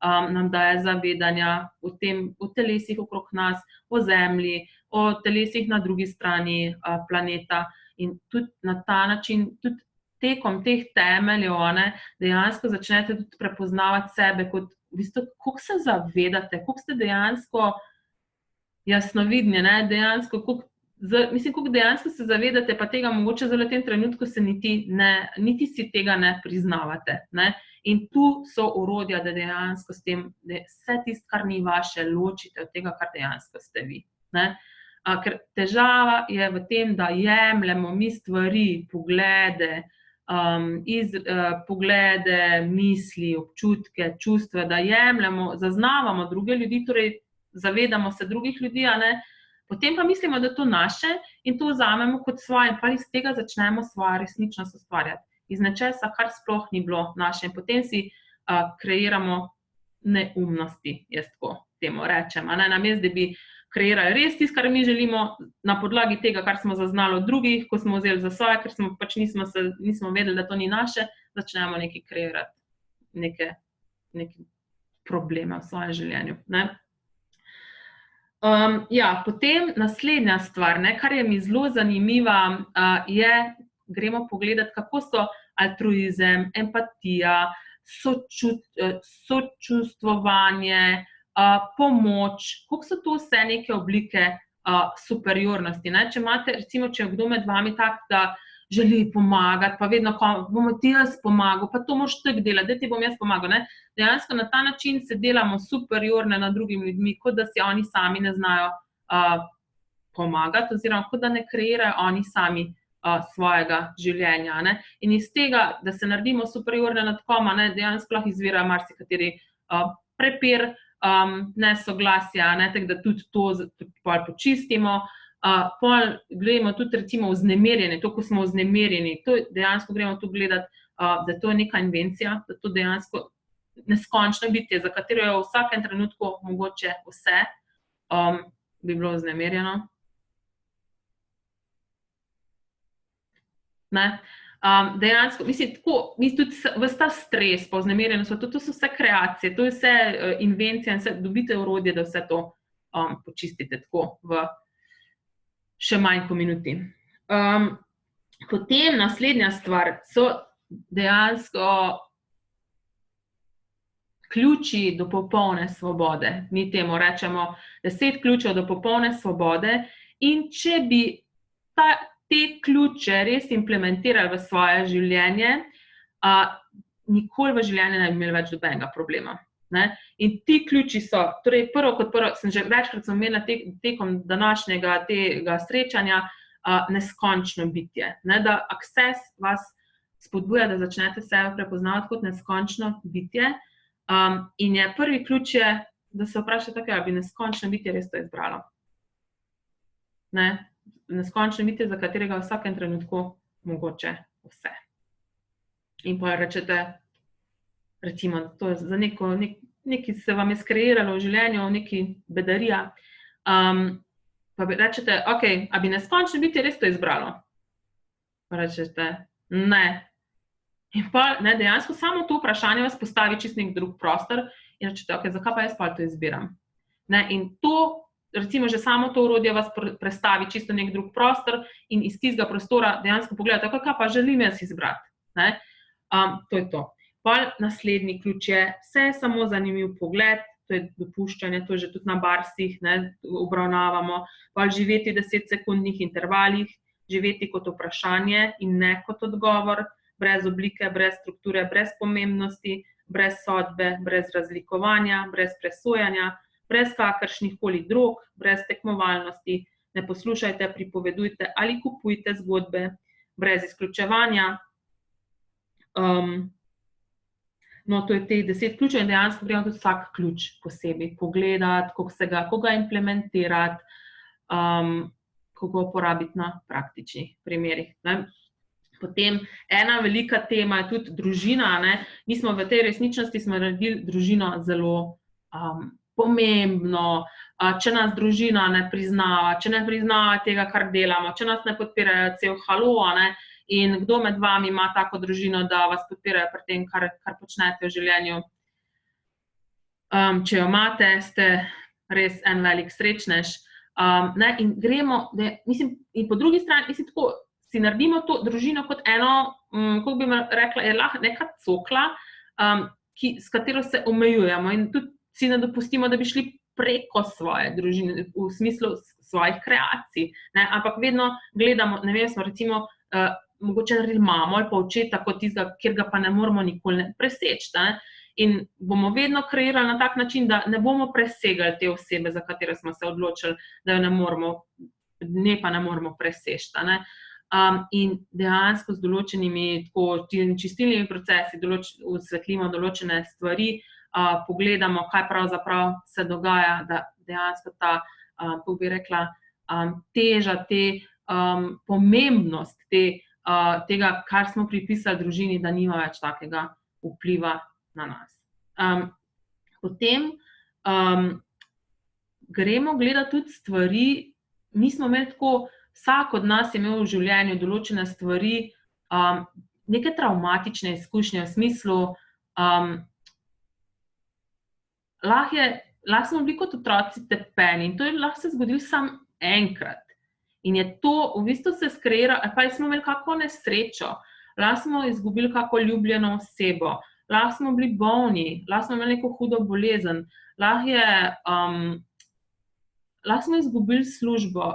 Speaker 1: nam daje zavedanja o telesih okrog nas, o Zemlji, o telesih na drugi strani planeta in tudi na ta način, tudi tekom teh temeljev, ne, dejansko začnete tudi prepoznavati sebe kot, v bistvu, koliko se zavedate, koliko ste dejansko jasnovidni, ne, dejansko, koliko dejansko se zavedate, pa tega mogoče zdaj v tem trenutku se niti si tega ne priznavate, ne. In tu so orodja, da dejansko s tem, da vse tisto, kar ni vaše, ločite od tega, kar dejansko ste vi, ne. Ker težava je v tem, da jemljemo mi stvari, poglede, misli, občutke, čustve, da jemljemo, zaznavamo druge ljudi, torej zavedamo se drugih ljudi, a ne, potem pa mislimo, da je to naše in to vzamemo kot svoje in pa iz tega začnemo svojo resničnost ustvarjati. Iz nečesa, kar sploh ni bilo naše in potem si kreiramo neumnosti, jaz tako temu rečem, a ne, namesto, da bi kreirali res tisto, kar mi želimo, na podlagi tega, kar smo zaznali od drugih, ko smo vzeli za svoje, ker smo pač nismo vedeli, da to ni naše, začnemo nekaj kreirati, neke probleme v svojem življenju, ne. Potem naslednja stvar, ne, kar je mi zelo zanimiva, gremo pogledati, kako so altruizem, empatija, sočustvovanje, pomoč, kako so to vse neke oblike superiornosti, ne. Če imate, recimo, če je kdo med vami tak, da želi pomagati, pa vedno, bom ti jaz pomagal, pa to moraš tako delati, da ti bom jaz pomagal, ne. Dejansko na ta način se delamo superiorne nad drugimi ljudmi, kot da si oni sami ne znajo pomagati, oziroma kot da ne kreirajo oni sami svojega življenja, ne. In iz tega, da se naredimo superiorne nad koma, ne, dejansko lahko izvira marsikateri prepir, nesoglasja, ne, tako da tudi to pol počistimo. Pol gremo tudi recimo vznemirjenje, to, ko smo vznemirjeni, to dejansko gremo tu gledati, da to je neka invencija, da to dejansko neskončno bitje, za katero je v vsakem trenutku mogoče vse, bi bilo vznemirjeno. Ne? Dejansko, mislim, tako, tudi ves ta stres, pa vznemirjenost, to so vse kreacije, to je vse invencija in vse, dobite orodje, da vse to počistite tako v še manj po minuti. Potem naslednja stvar so dejansko ključi do popolne svobode. Mi temu rečemo 10 ključev do popolne svobode, in če bi te ključe res implementirali v svoje življenje, nikoli v življenju ne bi imeli več nobenega problema. Ne? In ti ključi so, torej prvo kot prvo, sem že večkrat omenila tekom današnjega tega srečanja, neskončno bitje. Ne? Da Access vas spodbuja, da začnete sebe prepoznavati kot neskončno bitje. In je prvi ključ je, da se vprašate, ali bi neskončno bitje res to izbralo. Ne? Neskončno bitje, za katerega v vsakem trenutku mogoče vse. In pa rečete, recimo, to je za nekaj se vam je skreiralo v življenju, nekaj bedarija, pa rečete, a bi neskončno bitje res to izbralo? Pa rečete, ne. In pa dejansko samo to vprašanje vas postavi čisto nek drug prostor in rečete, zakaj pa jaz pa to izbiram? In to, recimo že samo to orodje vas prestavi čisto nek drug prostor in iz tistega prostora dejansko pogledate, kaj pa želim jaz izbrati. To je to. Pa naslednji ključ je, vse je samo zanimiv pogled, to je dopuščanje, to je že tudi na barsih, obravnavamo, pa živeti v 10-sekundnih intervalih, živeti kot vprašanje in ne kot odgovor, brez oblike, brez strukture, brez pomembnosti, brez sodbe, brez razlikovanja, brez presojanja, brez kakršnih koli drog, brez tekmovalnosti, ne poslušajte, pripovedujte ali kupujte zgodbe, brez izključevanja. No, to je teh 10 ključev in dejansko gremo tudi vsak ključ posebej pogledati, kako ga implementirati, kako ga uporabiti na praktičnih primerih. Potem ena velika tema je tudi družina. Mi smo v tej resničnosti naredili družino zelo pomembno, če nas družina ne priznava, če ne priznava tega, kar delamo, če nas ne podpirajo, cel halo, in kdo med vami ima tako družino, da vas podpirajo pri tem, kar počnete v življenju. Če jo imate, ste res en velik srečnež. In gremo, in po drugi strani, tako, si naredimo to družino kot eno, kako bi rekla, je lahko neka cokla, s katero se omejujemo in tudi si ne dopustimo, da bi šli preko svoje družine, v smislu svojih kreacij. Ampak vedno gledamo, ne vem, smo recimo mogoče naredili mamo ali pa očeta kot tistega, kjer ga pa ne moramo nikoli preseči. In bomo vedno kreirali na tak način, da ne bomo presegali te osebe, za katere smo se odločili, da jo ne moramo preseči. In dejansko z določenimi čistilnimi procesi osvetlimo določene stvari, pogledamo, kaj pravzaprav se dogaja, da dejansko ta, kako bi rekla, teža, pomembnost tega, kar smo pripisali družini, da nima več takega vpliva na nas. Potem gremo gledati tudi stvari, mi smo imeli tako, vsak od nas je imel v življenju določene stvari, neke travmatične izkušnje v smislu, lahko smo bili kot otroci tepeni in to je lahko se zgodilo samo enkrat. In je to, v bistvu se skreira, pa smo imeli kako nesrečo, lahko smo izgubili kako ljubljeno osebo, lahko smo bili bolni, lahko smo imeli neko hudo bolezen, lahko smo izgubili službo,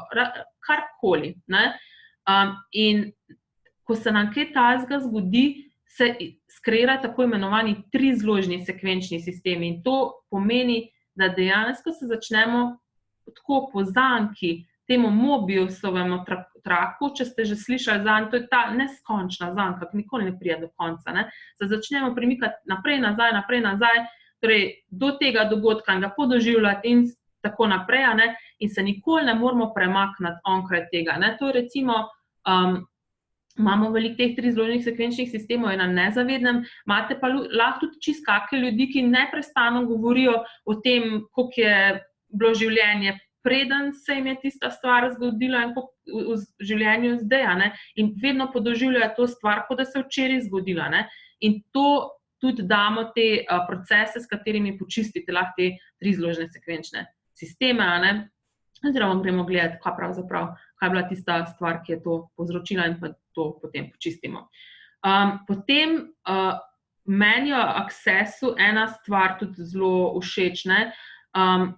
Speaker 1: karkoli, ne. In ko se nam kaj takega zgodi, se skreira tako imenovani trizložni sekvenčni sistemi in to pomeni, da dejansko se začnemo tako po zanki temu Mobiusovemu traku, če ste že slišali zanj, to je ta neskončna zanka, ki nikoli ne pride do konca, ne. Se začnemo premikati naprej, nazaj, torej do tega dogodka in ga podoživljati in tako naprej, ne, in se nikoli ne moramo premakniti onkraj tega, ne. To recimo, imamo veliko teh trizložnih sekvenčnih sistemov na nezavednem, imate pa lahko tudi čisto kake ljudi, ki neprestano govorijo o tem, koliko je bilo življenje, preden se jim je tista stvar zgodila in v življenju zdaj, ne, in vedno podoživljajo to stvar, kot da se včeraj zgodila, ne. In to tudi damo te procese, s katerimi počistite lahko te trizložne sekvenčne sisteme, ne, oziroma gremo gledati, kaj je bila tista stvar, ki je to povzročila in pa to potem počistimo. Potem meni je v Accessu ena stvar tudi zelo všeč, ne,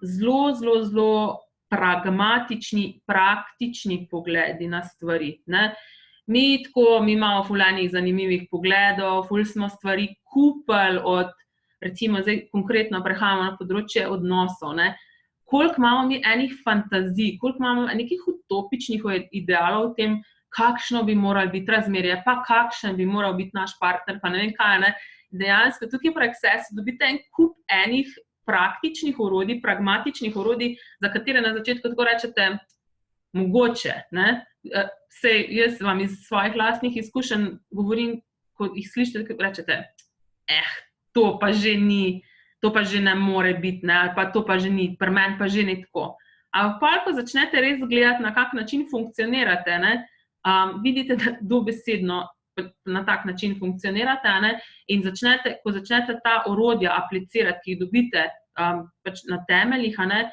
Speaker 1: zelo pragmatični, praktični pogledi na stvari, ne. Mi imamo ful enih zanimivih pogledov, ful smo stvari kupili od, recimo zdaj konkretno prehajamo na področje odnosov, ne. Koliko imamo mi enih fantazij, koliko imamo nekih utopičnih idealov o tem, kakšno bi moralo biti razmerje, pa kakšen bi moral biti naš partner, pa ne vem kaj, ne. Dejansko tukaj pri Accessu dobite en kup enih praktičnih orodij, pragmatičnih orodij, za katere na začetku tako rečete, mogoče, ne. Saj jaz vam iz svojih lastnih izkušenj govorim, ko jih slišite, rečete, to pa že ni, to pa že ne more biti, ne, ali pa to pa že ni, pri meni pa že ni tako. Ampak pol, ko začnete res gledati, na kak način funkcionirate, ne, vidite, da dobesedno na tak način funkcionirate, ne, in ko začnete ta orodja aplicirati, ki jih dobite pač na temeljih, ne,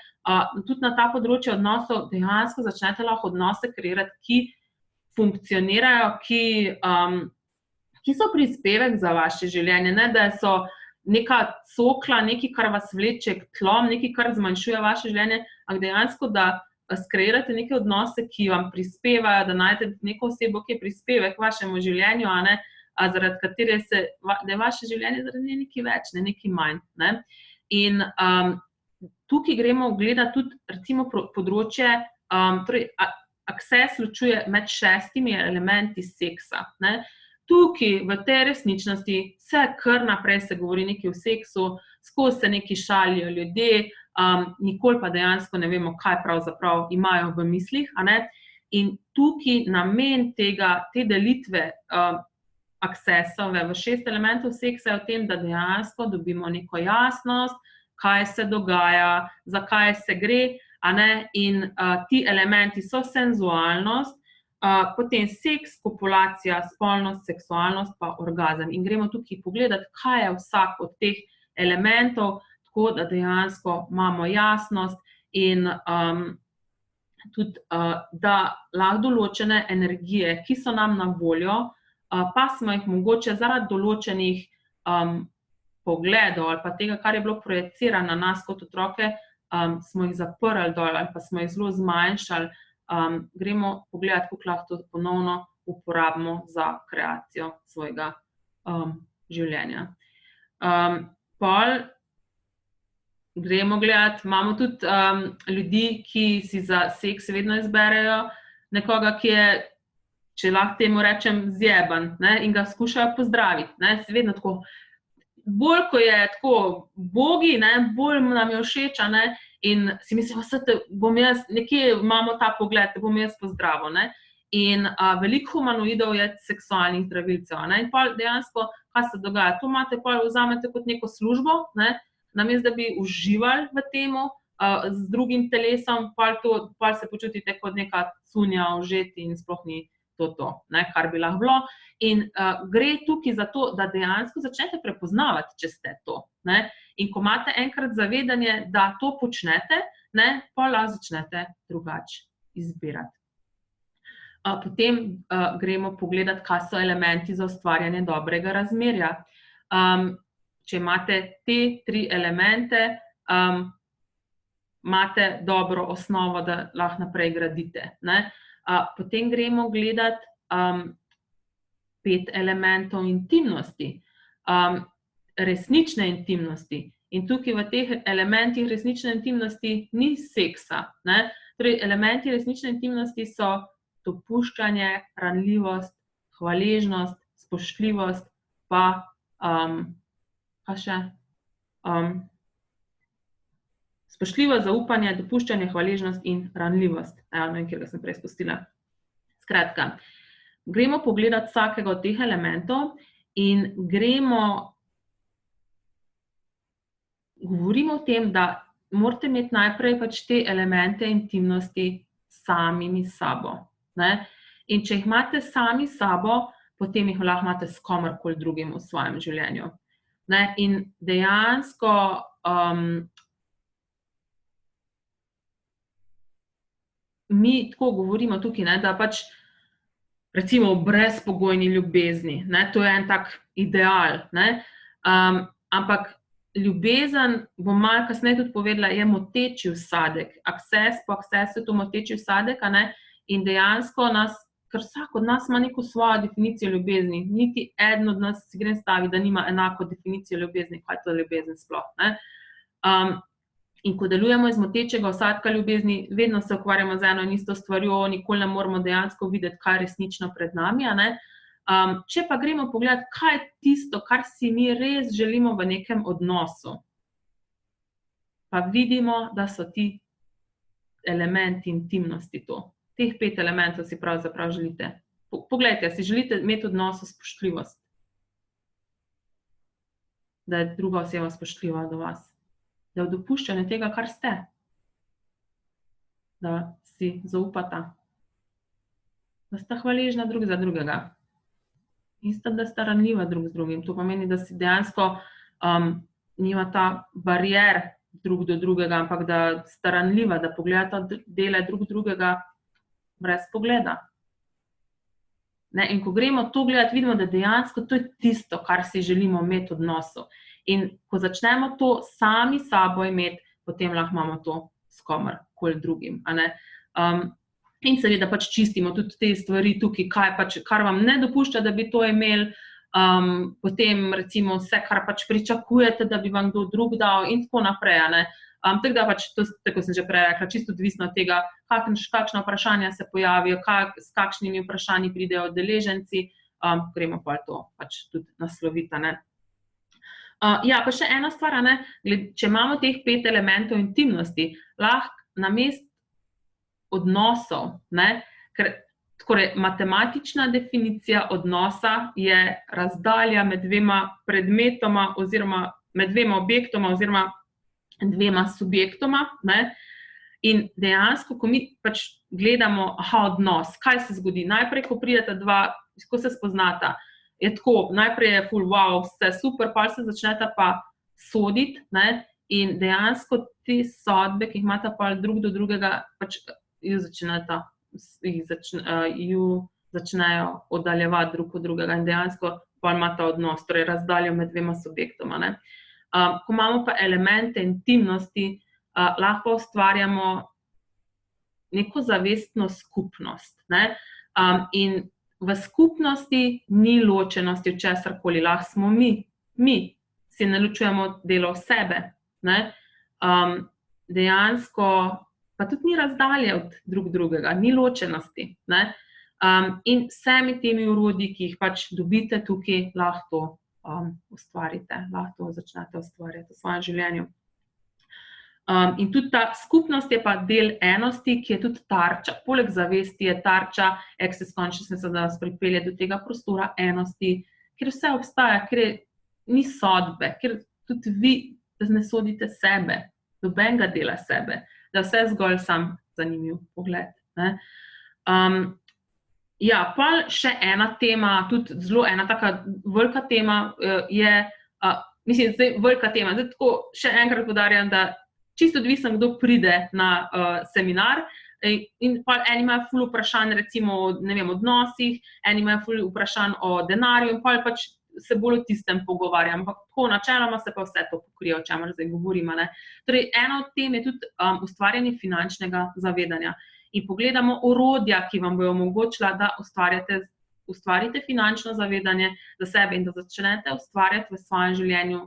Speaker 1: tudi na ta področje odnosov, dejansko začnete lahko odnose kreirati, ki funkcionirajo, ki so prispevek za vaše življenje, ne da so neka cokla, nekaj, kar vas vleče k tlom, nekaj, kar zmanjšuje vaše življenje, ampak dejansko, da skreirate neke odnose, ki vam prispevajo, da najdete neko osebo, ki je prispevek k vašemu življenju, ne, zaradi katere da je vaše življenje zaradi nje nekaj več, ne nekaj manj, ne. In tukaj gremo gledati tudi recimo področje, torej Access ločuje med 6 elementi seksa, ne. Tukaj, v tej resničnosti, kar naprej se govori nekaj o seksu, skozi se nekaj šalijo ljudje, nikoli pa dejansko ne vemo, kaj pravzaprav imajo v mislih, a ne. In tukaj namen te delitve Accessove v 6 elementov seksa je v tem, da dejansko dobimo neko jasnost, kaj se dogaja, zakaj se gre, a ne, in ti elementi so senzualnost, potem seks, kopulacija, spolnost, seksualnost pa orgazem. In gremo tukaj pogledati, kaj je vsak od teh elementov, tako da dejansko imamo jasnost in tudi, da lahko določene energije, ki so nam na voljo, pa smo jih mogoče zaradi določenih pogledov ali pa tega, kar je bilo projicirano na nas kot otroke, smo jih zaprli dol ali pa smo jih zelo zmanjšali, gremo pogledati, kako lahko to ponovno uporabimo za kreacijo svojega življenja. Pol gremo gledati, imamo tudi ljudi, ki si za seks vedno izberejo nekoga, ki je, če lahko temu rečem, zjeban, ne, in ga skušajo pozdraviti, ne, vedno tako. Bolj, ko je tako bogi, ne, bolj nam je všeč, a ne, in si mislimo, bom jaz, nekje imamo ta pogled, te bom jaz pozdravil, ne. In veliko humanoidov je seksualnih zdravilcev, a ne, in pol dejansko, kaj se dogaja, to imate pol vzamete kot neko službo, ne, namesto da bi uživali v temu, z drugim telesom, pol se počutite kot neka cunja, užeti in sploh ni to, ne, kar bi lahko bilo. In gre tukaj za to, da dejansko začnete prepoznavati, če ste to. Ne? In ko imate enkrat zavedanje, da to počnete, ne, pa lahko začnete drugače izbirati. Potem gremo pogledati, kaj so elementi za ustvarjanje dobrega razmerja. Če imate te 3 elemente, imate dobro osnovo, da lahko naprej gradite. Ne? Potem gremo gledati 5 elementov intimnosti, resnične intimnosti. In tukaj v teh elementih resnične intimnosti ni seksa. Ne? Torej, elementi resnične intimnosti so dopuščanje, ranljivost, hvaležnost, spoštljivost, pa še spoštljivost, zaupanje, dopuščanje, hvaležnost in ranljivost. Ne vem, kjer sem prej spustila. Skratka, gremo pogledati vsakega od teh elementov in govorimo o tem, da morate imeti najprej pač te elemente intimnosti samimi sabo. Ne? In če jih imate sami sabo, potem jih lahko imate s komerkoli drugim v svojem življenju. Ne? In dejansko mi tako govorimo tukaj, ne, da pač recimo v brezpogojni ljubezni, ne, to je en tak ideal, ne, ampak ljubezen, bom malo kasneje tudi povedala, je moteči vsadek. Po akcesu je to moteči vsadek, a ne, in dejansko ker vsak od nas ima neko svojo definicijo ljubezni, niti eden od nas si gre staviti, da nima enako definicijo ljubezni, kaj je to ljubezen sploh, ne. In ko delujemo iz motečega vsadka ljubezni, vedno se ukvarjamo z eno in isto stvarjo, nikoli ne moramo dejansko videti, kaj je resnično pred nami, a ne. Če pa gremo pogledati, kaj je tisto, kar si mi res želimo v nekem odnosu, pa vidimo, da so ti elementi intimnosti to. Teh 5 elementov si pravzaprav želite. Poglejte, si želite imeti odnos spoštljivost, da je druga oseba spoštljiva do vas. Da je v dopuščanju tega, kar ste. Da si zaupata. Da sta hvaležna drug za drugega. Isto, da sta ranljiva drug z drugim. To pomeni, da si dejansko nimata barier drug do drugega, ampak da sta ranljiva, da pogledata dele drug drugega brez pogleda. Ne, in ko gremo to gledati, vidimo, da dejansko to je tisto, kar si želimo imeti v odnosu. In ko začnemo to sami sabo imeti, potem lahko imamo to s komerkoli drugim. A ne? In seveda pač čistimo tudi te stvari tukaj, kar vam ne dopušča, da bi to imeli, potem recimo vse, kar pač pričakujete, da bi vam kdo drug dal in tako naprej. A ne? Tako da pač, tako sem že prej rekla, čisto odvisno od tega, kakšna vprašanja se pojavijo, s kakšnimi vprašanji pridejo udeleženci, gremo pa to pač tudi nasloviti. Ne? Ja, pa še ena stvar, ne, če imamo teh 5 elementov intimnosti, lahko namesto odnosov, ne, ker torej, matematična definicija odnosa je razdalja med 2 predmetoma oziroma med 2 objektoma oziroma 2 subjektoma, ne, in dejansko, ko mi pač gledamo, odnos, kaj se zgodi? Najprej, ko prideta 2, ko se spoznata, je tako, najprej je ful, wow, vse super, pa se začneta pa soditi, ne, in dejansko te sodbe, ki jih imata pa drug do drugega, pač ju začnejo oddaljevati drug od drugega in dejansko pa imata odnos, torej razdaljo med 2 subjektoma, ne. Ko imamo pa elemente intimnosti, lahko ustvarjamo neko zavestno skupnost, ne, in v skupnosti ni ločenosti v česarkoli, lahko smo mi si ne ločujemo delo sebe, ne, dejansko pa tudi ni razdalje od drug drugega, ni ločenosti, ne, in vsemi temi orodji, ki jih pač dobite tukaj, lahko ustvarite, lahko začnete ustvarjati v svojem življenju. In tudi ta skupnost je pa del enosti, ki je tudi tarča. Poleg zavesti je tarča Access Consciousness, da nas pripelje do tega prostora enosti, kjer vse obstaja, kjer ni sodbe, kjer tudi vi ne sodite sebe, nobenega dela sebe, da vse zgolj sam zanimiv pogled. Ne. Ja, pa še ena tema, tudi zelo ena taka velika tema je, mislim, zdaj velika tema, zdaj tako še enkrat poudarjam, da čisto odvisno, kdo pride na seminar, in pa eni imajo ful vprašanj recimo o, ne vem, odnosih, eni imajo ful vprašanj o denarju in pa pač se bolj o tistem pogovarjam, ampak tako načeloma se pa vse to pokrije, o čemer zdaj govorimo, ne. Torej, ena od tem je tudi ustvarjanje finančnega zavedanja in pogledamo orodja, ki vam bojo omogočila, da ustvarite finančno zavedanje za sebe in da začnete ustvarjati v svojem življenju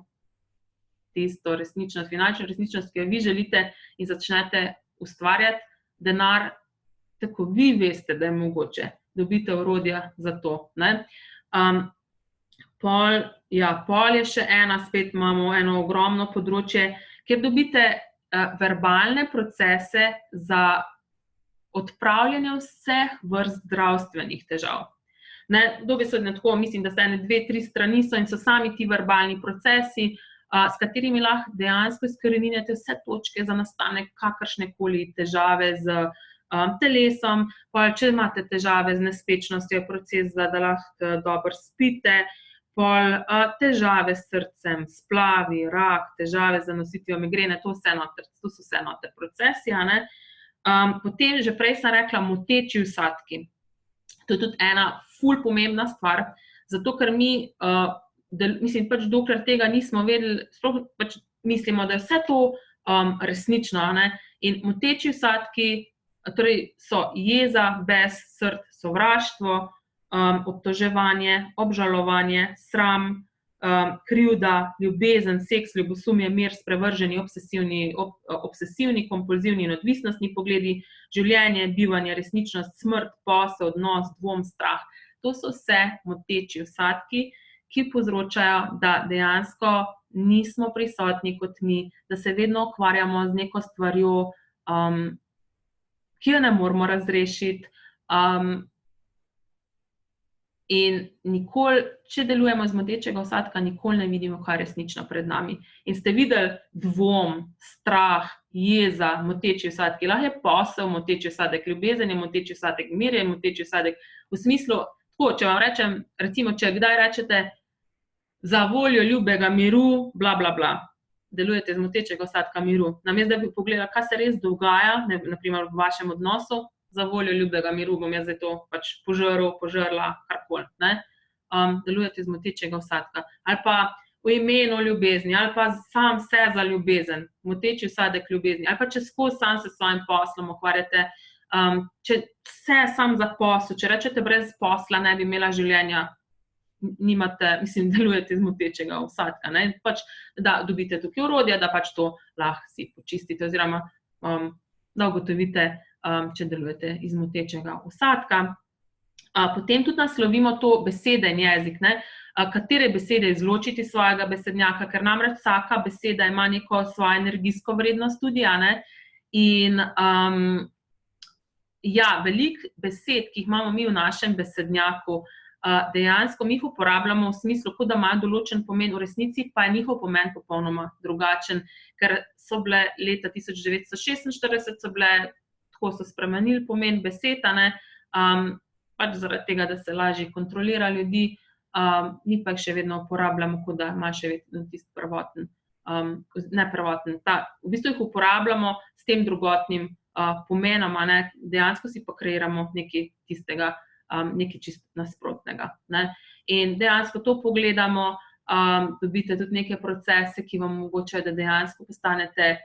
Speaker 1: tisto resničnost, finančno resničnost, ki jo vi želite in začnete ustvarjati denar, tako vi veste, da je mogoče, dobite orodja za to, ne. Pol je še ena, spet imamo eno ogromno področje, kjer dobite verbalne procese za odpravljanje vseh vrst zdravstvenih težav. Ne, dobesedno tako, mislim, da sta 2-3 strani so in so sami ti verbalni procesi, s katerimi lahko dejansko izkoreninite vse točke za nastanek kakršnekoli težave z telesom, pa če imate težave z nespečnostjo, proces, da lahko dobro spite, pol težave s srcem, splavi, rak, težave z nositvijo migrene, to so vse noter procesi, ne. Potem, že prej sem rekla, moteči vsadki. To je tudi ena ful pomembna stvar, zato ker mi, mislim, pač dokler tega nismo vedeli, sploh pač mislimo, da je vse to resnično, ne. In moteči vsadki, torej so jeza, bes, srd, sovraštvo, obtoževanje, obžalovanje, sram, krivda, ljubezen, seks, ljubosumje, mir, sprevrženi, obsesivni, kompulzivni in odvisnostni pogledi, življenje, bivanje, resničnost, smrt, posel, odnos, dvom, strah. To so vse moteči vsadki, ki povzročajo, da dejansko nismo prisotni kot mi, da se vedno ukvarjamo z neko stvarjo, ki jo ne moramo razrešiti, in nikoli, če delujemo iz motečega vsadka, nikoli ne vidimo, kaj je resnično pred nami. In ste videli dvom, strah, jeza, moteči vsadki, lahko je posel, moteči vsadek, ljubezen je moteči vsadek, mir je moteči vsadek, v smislu, tako, če vam rečem, recimo, če kdaj rečete za voljo ljubega miru, bla, bla, bla, delujete iz motečega vsadka miru. Namesto da bi pogledali, kaj se res dogaja, na primer v vašem odnosu, za voljo ljubega miru bom jaz zdaj to pač požrl, požrla, karkoli, ne. Delujete iz motečega vsadka. Ali pa v imenu ljubezni, ali pa sam se za ljubezen, moteči vsadek ljubezni, ali pa če skozi sam se s svojim poslom ukvarjate, če vse sam za posel, če rečete brez posla ne bi imela življenja, nimate, mislim, delujete iz motečega vsadka, ne. Pač, da dobite tukaj orodja, da pač to lahko si počistite oziroma da ugotovite, če delujete iz motečega vsadka. Potem tudi naslovimo to besede in jezik, ne. Katere besede izločiti iz svojega besednjaka, ker namreč vsaka beseda ima neko svojo energijsko vrednost tudi, ne. In ja, veliko besed, ki jih imamo mi v našem besednjaku, dejansko mi jih uporabljamo v smislu, kot da imajo določen pomen, v resnici pa je njihov pomen popolnoma drugačen, ker so bile leta 1946 so bile, tako so spremenili pomen besed, ne, pač zaradi tega, da se lažje kontrolira ljudi, mi pa jih še vedno uporabljamo, kot da ima še vedno tisti prvoten, ne prvoten, v bistvu jih uporabljamo s tem drugotnim pomenom, ne, dejansko si pa kreiramo nekaj tistega, nekaj čisto nasprotnega, ne. In dejansko to pogledamo, dobite tudi neke procese, ki vam omogočajo, da dejansko postanete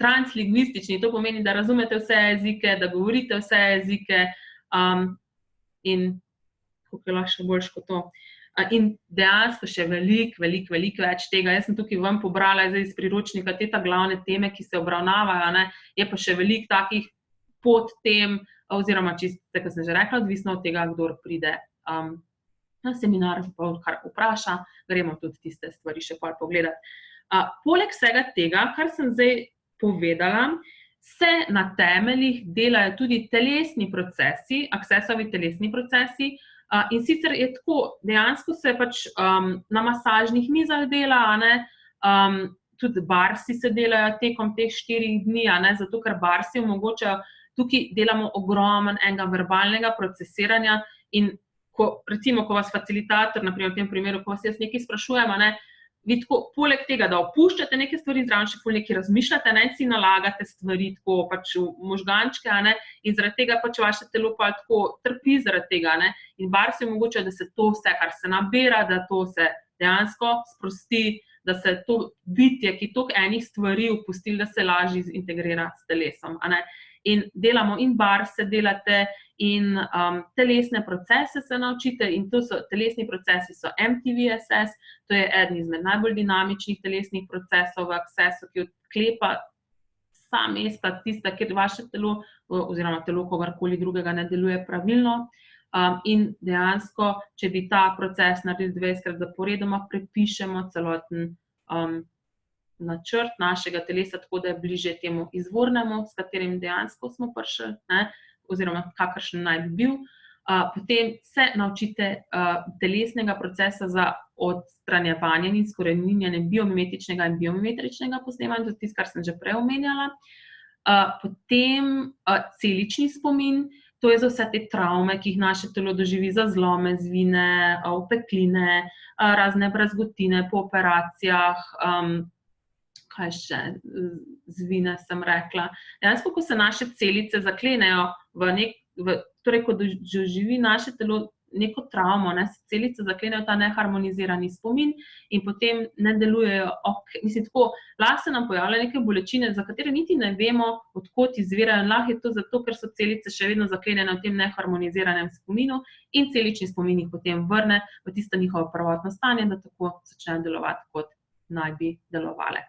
Speaker 1: translingvistični, to pomeni, da razumete vse jezike, da govorite vse jezike, in kako je lahko še boljše kot to. In dejansko še veliko več tega. Jaz sem tukaj ven pobrala zdaj iz priročnika te glavne teme, ki se obravnavajo, ne, je pa še veliko takih podtem, oziroma čisto, kot sem že rekla, odvisno od tega, kdor pride na seminar, kar vpraša, gremo tudi tiste stvari še pol pogledati. Poleg vsega tega, kar sem zdaj povedala, se na temeljih delajo tudi telesni procesi, aksesovi telesni procesi, in sicer je tako, dejansko se pač na masažnih mizah dela, ne, tudi barsi se delajo tekom teh 4 dni, zato ker barsi omogočajo, tukaj delamo ogromen enega verbalnega procesiranja in recimo, ko vas facilitator, naprimer v tem primeru, ko vas jaz nekaj sprašujem, vi tako, poleg tega, da opuščate neke stvari zraven, še ful nekaj razmišljate, in si nalagate stvari tako pač v možgančke, in zaradi tega pač vaše telo pa tako trpi zaradi tega, in barsi omogočajo, da se to vse, kar se nabira, da to se dejansko sprosti, da se to bitje, ki toliko enih stvari opustili, da se lažje integrira s telesom, In delamo in barse delate in telesne procese se naučite in telesni procesi so MTVSS, to je eden izmed najbolj dinamičnih telesnih procesov v Accessu, ki odklepa vsa mesta, tista, kjer vaše telo oziroma telo kogarkoli drugega ne deluje pravilno. In dejansko, če bi ta proces naredili 20-krat zaporedoma, prepišemo celoten načrt našega telesa, tako da je bliže temu izvornemu, s katerim dejansko smo prišli, oziroma kakršen naj bi bil. Potem se naučite telesnega procesa za odstranjevanje in izkoreninjenje biomimetičnega in biomimetričnega posnemanja, to je tisto, kar sem že prej omenjala. Potem celični spomin, to je za vse te travme, ki jih naše telo doživi, za zlome, zvine, opekline, razne brazgotine po operacijah, kaj še, zvine sem rekla. Dejansko, ko se naše celice zaklenejo torej, ko doživi naše telo neko travmo, se celice zaklenejo ta neharmonizirani spomin in potem ne delujejo, tako, lahko se nam pojavljajo neke bolečine, za katere niti ne vemo, odkot izvirajo, in lahko je to zato, ker so celice še vedno zaklenjene v tem neharmoniziranem spominu in celični spomin jih potem vrne v tisto njihovo prvotno stanje, da tako začnejo delovati, kot naj bi delovale.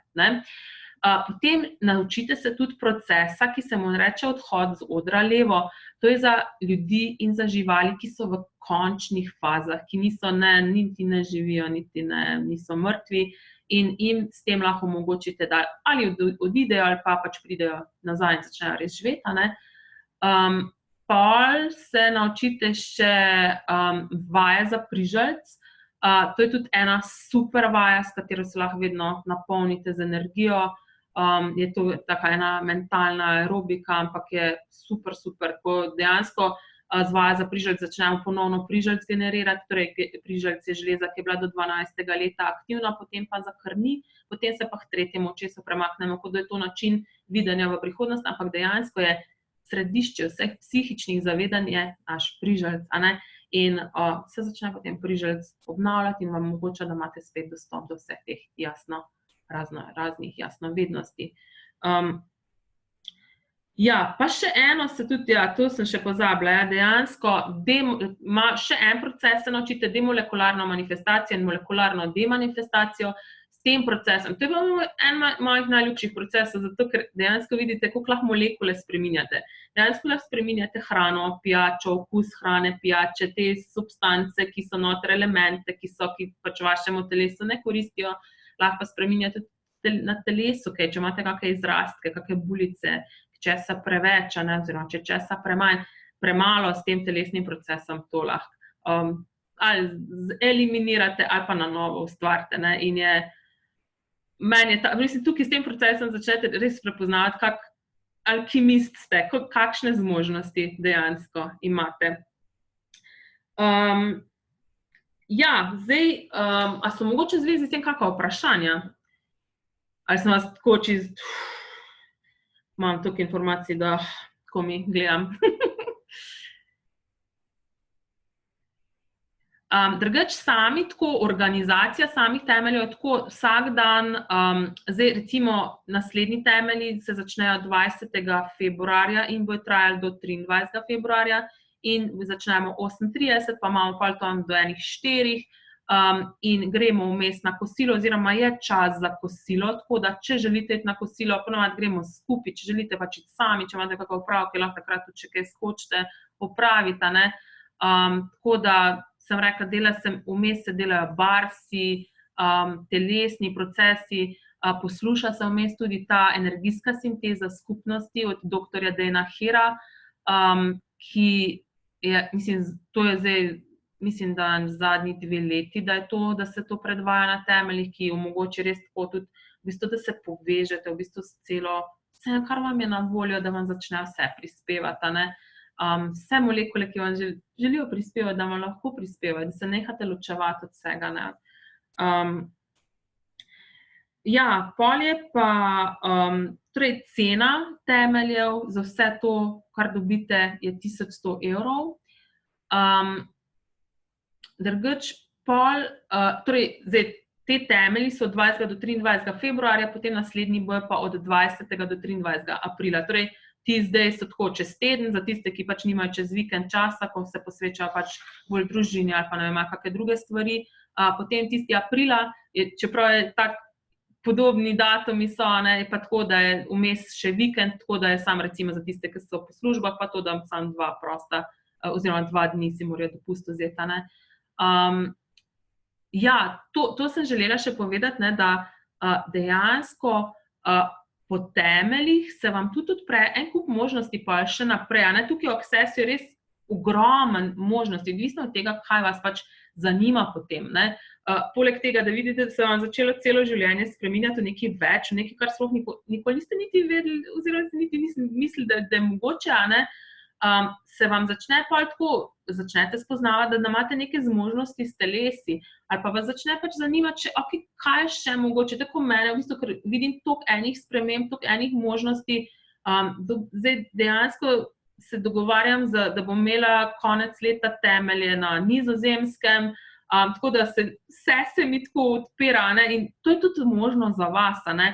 Speaker 1: Potem naučite se tudi procesa, ki se mu reče odhod z odra levo. To je za ljudi in za živali, ki so v končnih fazah, ki niti ne živijo, niti niso mrtvi in jim s tem lahko omogočite, da ali odidejo ali pa pač pridejo nazaj in začnejo res živeti. Pol se naučite še vaje za prižaljc. To je tudi ena super vaja, s katero se lahko vedno napolnite z energijo. Je to taka ena mentalna aerobika, ampak je super, ko dejansko z vaja za prižaljc začnemo ponovno prižaljc generirati, torej prižaljc je železa, ki je bila do 12. leta aktivna, potem pa zakrni, potem se pa k tretjemu očesu premaknemo, kot da je to način videnja v prihodnost, ampak dejansko je središče vseh psihičnih zavedanj je naš prižaljc, in se začne potem prižaljc obnavljati in vam omogoča, da imate spet dostop do vseh teh raznih jasnovednosti. Pa še eno se tudi, to sem še pozabila, dejansko ima še en proces, se naučite demolekularno manifestacijo in molekularno demanifestacijo. S tem procesom, to je en mojih najljubših procesov, zato ker dejansko vidite, koliko lahko molekule spreminjate. Dejansko lahko spreminjate hrano, pijačo, okus hrane, pijače, te substance, ki so noter, elemente, ki pač vašemu telesu ne koristijo, lahko pa spreminjate na telesu, če imate kakšne izrastke, kakšne bulice, česa preveč, oziroma če česa premalo s tem telesnim procesom, to lahko ali eliminirate ali pa na novo ustvarite. In je tukaj s tem procesom začnete res prepoznavati, kak alkimist ste, kakšne zmožnosti dejansko imate. Zdaj, a so mogoče v zvezi s tem kakšna vprašanja? Ali sem vas tako imam toliko informacij, da ko mi gledam. Drugače sami, tako organizacija samih temeljev, tako vsak dan, zdaj recimo naslednji temelji se začnejo 20. februarja in bojo trajali do 23. februarja in začnemo 8:30, pa imamo pol tam do enih 4 in gremo vmes na kosilo oziroma je čas za kosilo, tako da če želite iti na kosilo, ponovadi gremo skupaj, če želite pač iti sami, če imate kakšne opravke, lahko takrat tudi, če kaj skočite, opravite, tako da sem rekla, vmes se delajo barsi, telesni procesi, posluša se vmes tudi ta energijska sinteza skupnosti od dr. Dana Hera, ki je, to je zdaj, mislim, da zadnji 2 leti, da se to predvaja na temeljih, ki omogoči res tako tudi v bistvu, da se povežete v bistvu s vse, kar vam je na voljo, da vam začne vse prispevati, ne. Vse molekule, ki vam želijo prispevati, da vam lahko prispevajo, da se nehate ločevati od vsega, ne. Ja, pol je pa, torej cena temeljev za vse to, kar dobite, je 1100 €. Drugače pol, torej zdaj te temelji so od 20. do 23. februarja, potem naslednji bojo pa od 20. do 23. aprila. Torej, ti zdaj so tako čez teden, za tiste, ki pač nimajo čez vikend časa, ko se posvečajo pač bolj družini ali pa ne vem, kakšne druge stvari. Potem tisti aprila, čeprav je tak podobni datumi so, ne, je pa tako, da je vmes še vikend, tako da je samo recimo za tiste, ki so po službah, pa to, da samo 2 prosta, oziroma 2 dni si morajo dopust vzeti, ne. Ja, to sem želela še povedati, ne, da dejansko po temeljih se vam tudi odpre en kup možnosti pa še naprej, a ne. Tukaj v Accessu je res ogromen možnosti, odvisno od tega, kaj vas pač zanima potem, ne. Poleg tega, da vidite, da se vam začelo celo življenje spreminjati v nekaj več, v nekaj, kar sploh nikoli niste niti vedeli oziroma niti niste mislili, da je mogoče, a ne. Se vam začne pol tako, začnete spoznavati, da imate neke zmožnosti s telesi, ali pa vas začne pač zanimati, okej, kaj je še mogoče, tako mene, v bistvu, ker vidim toliko enih sprememb, toliko enih možnosti, zdaj dejansko se dogovarjam, da bom imela konec leta temelje na Nizozemskem, tako da vse se mi tako odpira, ne, in to je tudi možno za vas, a ne.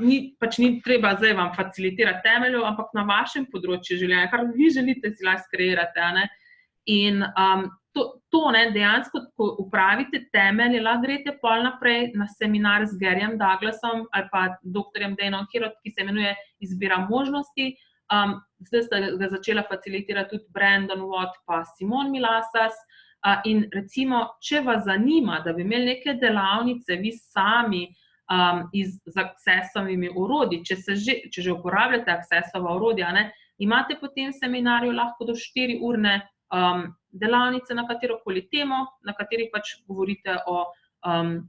Speaker 1: Ni treba zdaj vam facilitirati temeljev, ampak na vašem področju življenja, kar vi želite, si lahko skreirate, a ne. In to, ne, dejansko, ko opravite temelje, lahko greste pol naprej na seminar z Garyjem Douglasom ali pa doktorjem Danom Hirom, ki se imenuje Izbira možnosti. Zdaj sta ga začela facilitirati tudi Brandon Watt pa Simon Milasas. In recimo, če vas zanima, da bi imeli neke delavnice vi sami z Accessovimi orodji, če že uporabljate Accessova orodja, ne, imate po tem seminarju lahko do 4-urne delavnice na katerokoli temo, na katerih pač govorite o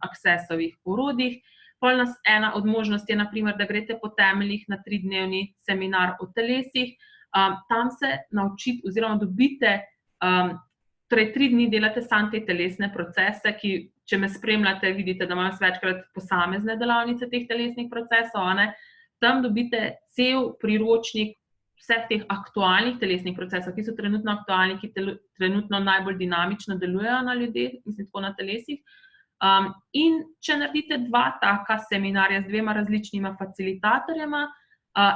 Speaker 1: Accessovih orodjih. Pol ena od možnosti je, na primer, da greste po temeljih na 3-dnevni seminar o telesih. Tam se naučite oziroma dobite, torej 3 dni delate samo te telesne procese, ki, če me spremljate, vidite, da imam večkrat posamezne delavnice teh telesnih procesov, a ne. Tam dobite cel priročnik vseh teh aktualnih telesnih procesov, ki so trenutno aktualni, ki trenutno najbolj dinamično delujejo na ljudeh, mislim tako na telesih. In če naredite 2 taka seminarja z 2 različnima facilitatorjema,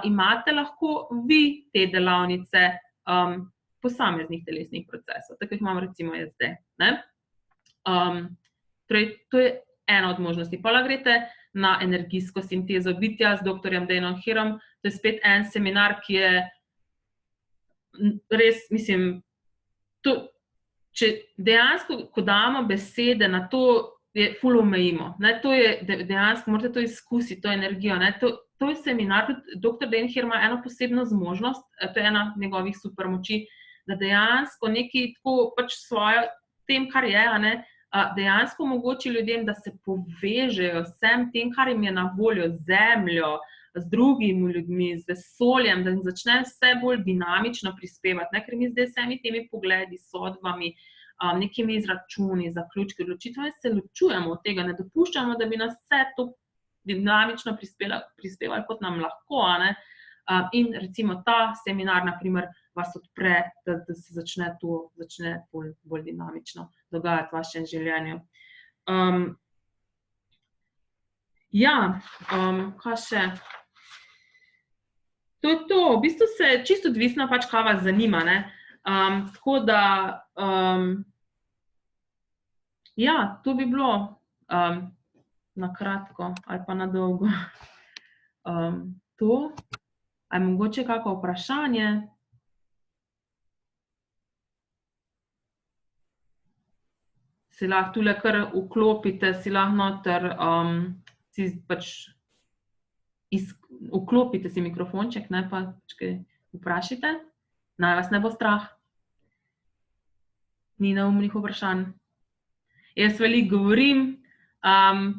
Speaker 1: imate lahko vi te delavnice posameznih telesnih procesov, tako jih imam recimo jaz zdaj, ne. Torej, to je ena od možnosti. Pol lahko greste na energijsko sintezo bitja z doktorjem Danom Hirom, to je spet en seminar, ki je res, mislim, če dejansko, ko damo besede na to, je ful omejimo, ne, to je dejansko, morate to izkusiti, to energijo, ne, to je seminar, tudi doktor Dan Hir ima eno posebno zmožnost, to je ena njegovih supermoči, da dejansko nekaj tako pač svojo tem, kar je, a ne, dejansko omogoči ljudem, da se povežejo s vsem tem, kar jim je na voljo, z zemljo, z drugimi ljudmi, z vesoljem, da jim začne vse bolj dinamično prispevati, ne, ker mi zdaj vsemi temi pogledi, sodbami, nekimi izračuni, zaključki, odločitvami se ločujemo od tega, ne dopuščamo, da bi nas vse to dinamično prispevali, kot nam lahko, a ne. In recimo ta seminar, na primer, vas odpre, da se začne bolj dinamično dogajati v vašem življenju. Ja, kaj še? To je to, v bistvu se čisto odvisno pač, kaj vas zanima, ne. Tako da, ja, to bi bilo na kratko ali pa na dolgo. To. A je mogoče kako vprašanje? Si lahko tule kar vklopite, si lahko noter, si pač vklopite si mikrofonček, ne, pa kaj vprašajte. Naj vas ne bo strah. Ni neumnih vprašanj. Jaz veliko govorim,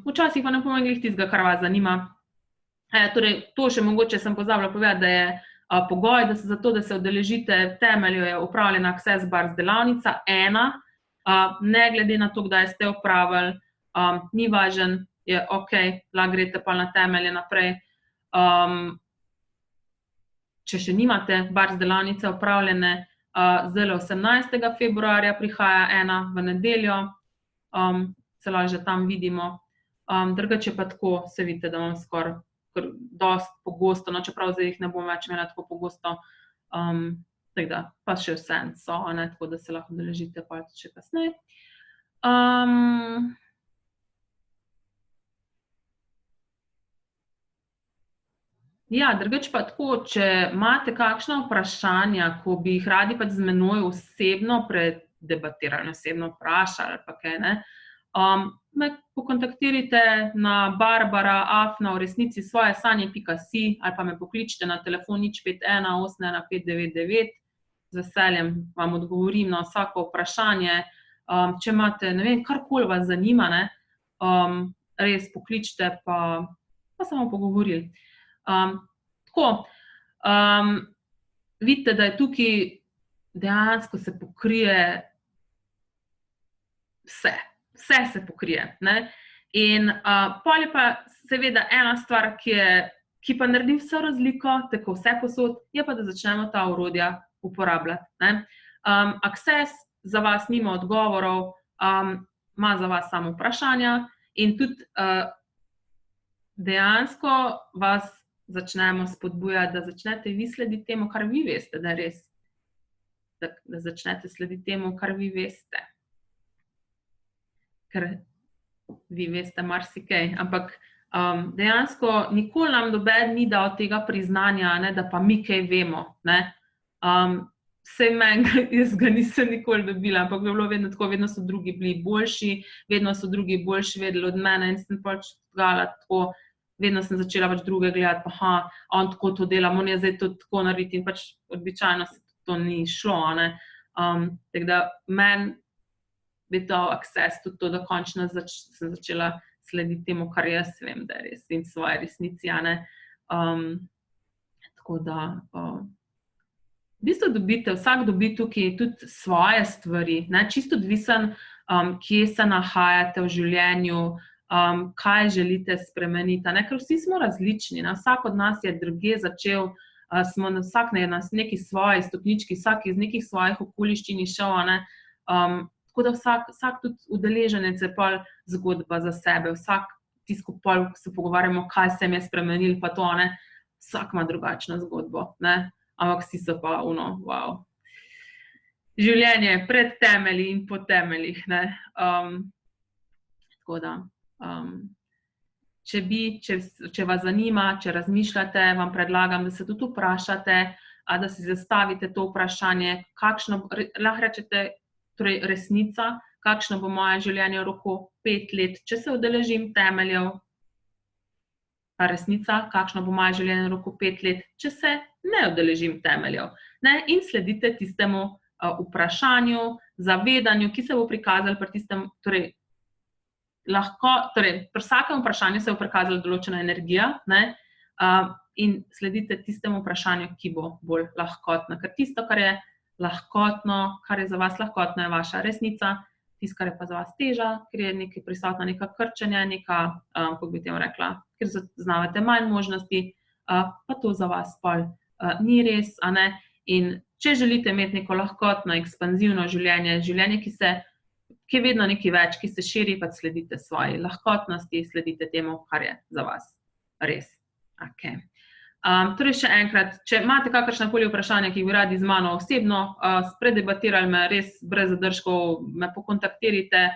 Speaker 1: Včasih pa ne pomeni glih tistega, kar vas zanima. Torej, to še mogoče sem pozabila povedati, da je pogoj, da se za to, da se udeležite temeljev, je upravljena Access Bars delavnica 1, ne glede na to, kdaj ste opravili, ni važen, je ok, lahko greste pa na temelje naprej. Če še nimate Bars delavnice upravljene, zdaj 18. februarja prihaja ena v nedeljo, se lahko že tam vidimo. Drugače pa tako se vidite, da vam skoraj dosti pogosto, no, čeprav zdaj jih ne bom več imela tako pogosto, tako da pa še vse so, tako da se lahko udeležite pa še kasneje. Ja, drugače pa tako, če imate kakšna vprašanja, ko bi jih radi pač z menoj osebno predebatirali, osebno vprašali ali pa kaj, ne, me pokontaktirajte na barbara@vresnicisvojasanje.si ali pa me pokličite na telefon 051 815 999. Z veseljem vam odgovorim na vsako vprašanje. Če imate, ne vem, karkoli vas zanima, ne, res pokličite pa se bomo pogovorili. Tako, vidite, da je tukaj dejansko se pokrije vse se pokrije, ne. In pol je pa seveda ena stvar, ki pa naredi vso razliko, tako vse posod, je pa, da začnemo ta orodja uporabljati, ne. Access za vas nima odgovorov, ima za vas samo vprašanja in tudi dejansko vas začnemo spodbujati, da začnete vi slediti temu, kar vi veste, da je res. Da začnete slediti temu, kar vi veste. Ker vi veste marsikaj, ampak dejansko nikoli nam noben ni dal tega priznanja, ne, da pa mi kaj vemo, ne. Saj meni, jaz ga nisem nikoli dobila, ampak bi bilo vedno tako, vedno so drugi bili boljši, vedno so drugi boljši vedeli od mene in sem pač tako, vedno sem začela pač druge gledati, on tako to dela, on je zdaj to tako narediti in pač običajno se to ni šlo, ne. Tako da meni bi dal Access tudi to, da končno sem začela slediti temu, kar jaz vem, da je res in svoje resnici, ne. Tako da, v bistvu dobite, vsak dobi tukaj tudi svoje stvari, ne, čisto odvisen, kje se nahajate v življenju, kaj želite spremeniti, ne, ker vsi smo različni, ne, vsak od nas je drugje začel, smo vsak na neki svoji stopnički, vsak iz nekih svojih okoliščin izšel, ne, tako da vsak tudi udeleženec je pol zgodba za sebe, vsak tisto pol se pogovarjamo, kaj se mi je spremenilo, pa to, ne, vsak ima drugačno zgodbo, ne, ampak vsi so pa wow. Življenje pred temelji in po temeljih, ne. Tako da, če vas zanima, če razmišljate, vam predlagam, da se tudi vprašate, da si zastavite to vprašanje, lahko rečete, torej resnica, kakšno bo moje življenje v roku 5 let, če se udeležim temeljev, pa resnica, kakšno bo moje življenje v roku 5 let, če se ne udeležim temeljev, ne, in sledite tistemu vprašanju, zavedanju, ki se bo prikazalo pri tistem, torej pri vsakem vprašanju se bo prikazala določena energija, ne, in sledite tistemu vprašanju, ki bo bolj lahkotno, ker tisto, kar je lahkotno, kar je za vas lahkotno, je vaša resnica, tisto, kar je pa za vas teža, ker je nekaj prisotna neka krčenja, neka, kako bi temu rekla, ker zaznavate manj možnosti, pa to za vas pol ni res, a ne, in če želite imeti neko lahkotno, ekspanzivno življenje, ki je vedno nekaj več, ki se širi, pa sledite svoji lahkotnosti, sledite temu, kar je za vas res. Ok. Torej še enkrat, če imate kakršnakoli vprašanja, ki bi radi z mano osebno predebatirali, me res brez zadržkov me pokontaktirajte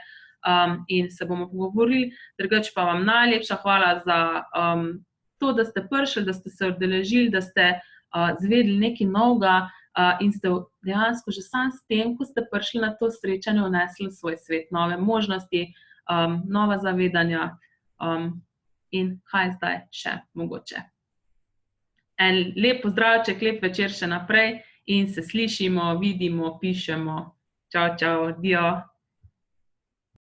Speaker 1: in se bomo pogovorili. Drugače pa vam najlepša hvala za to, da ste prišli, da ste se udeležili, da ste izvedeli nekaj novega in ste dejansko že sam s tem, ko ste prišli na to srečanje, vnesli v svoj svet nove možnosti, nova zavedanja in kaj zdaj še mogoče. En lep pozdravček, lep večer še naprej in se slišimo, vidimo, pišemo. Čau, čau, dio.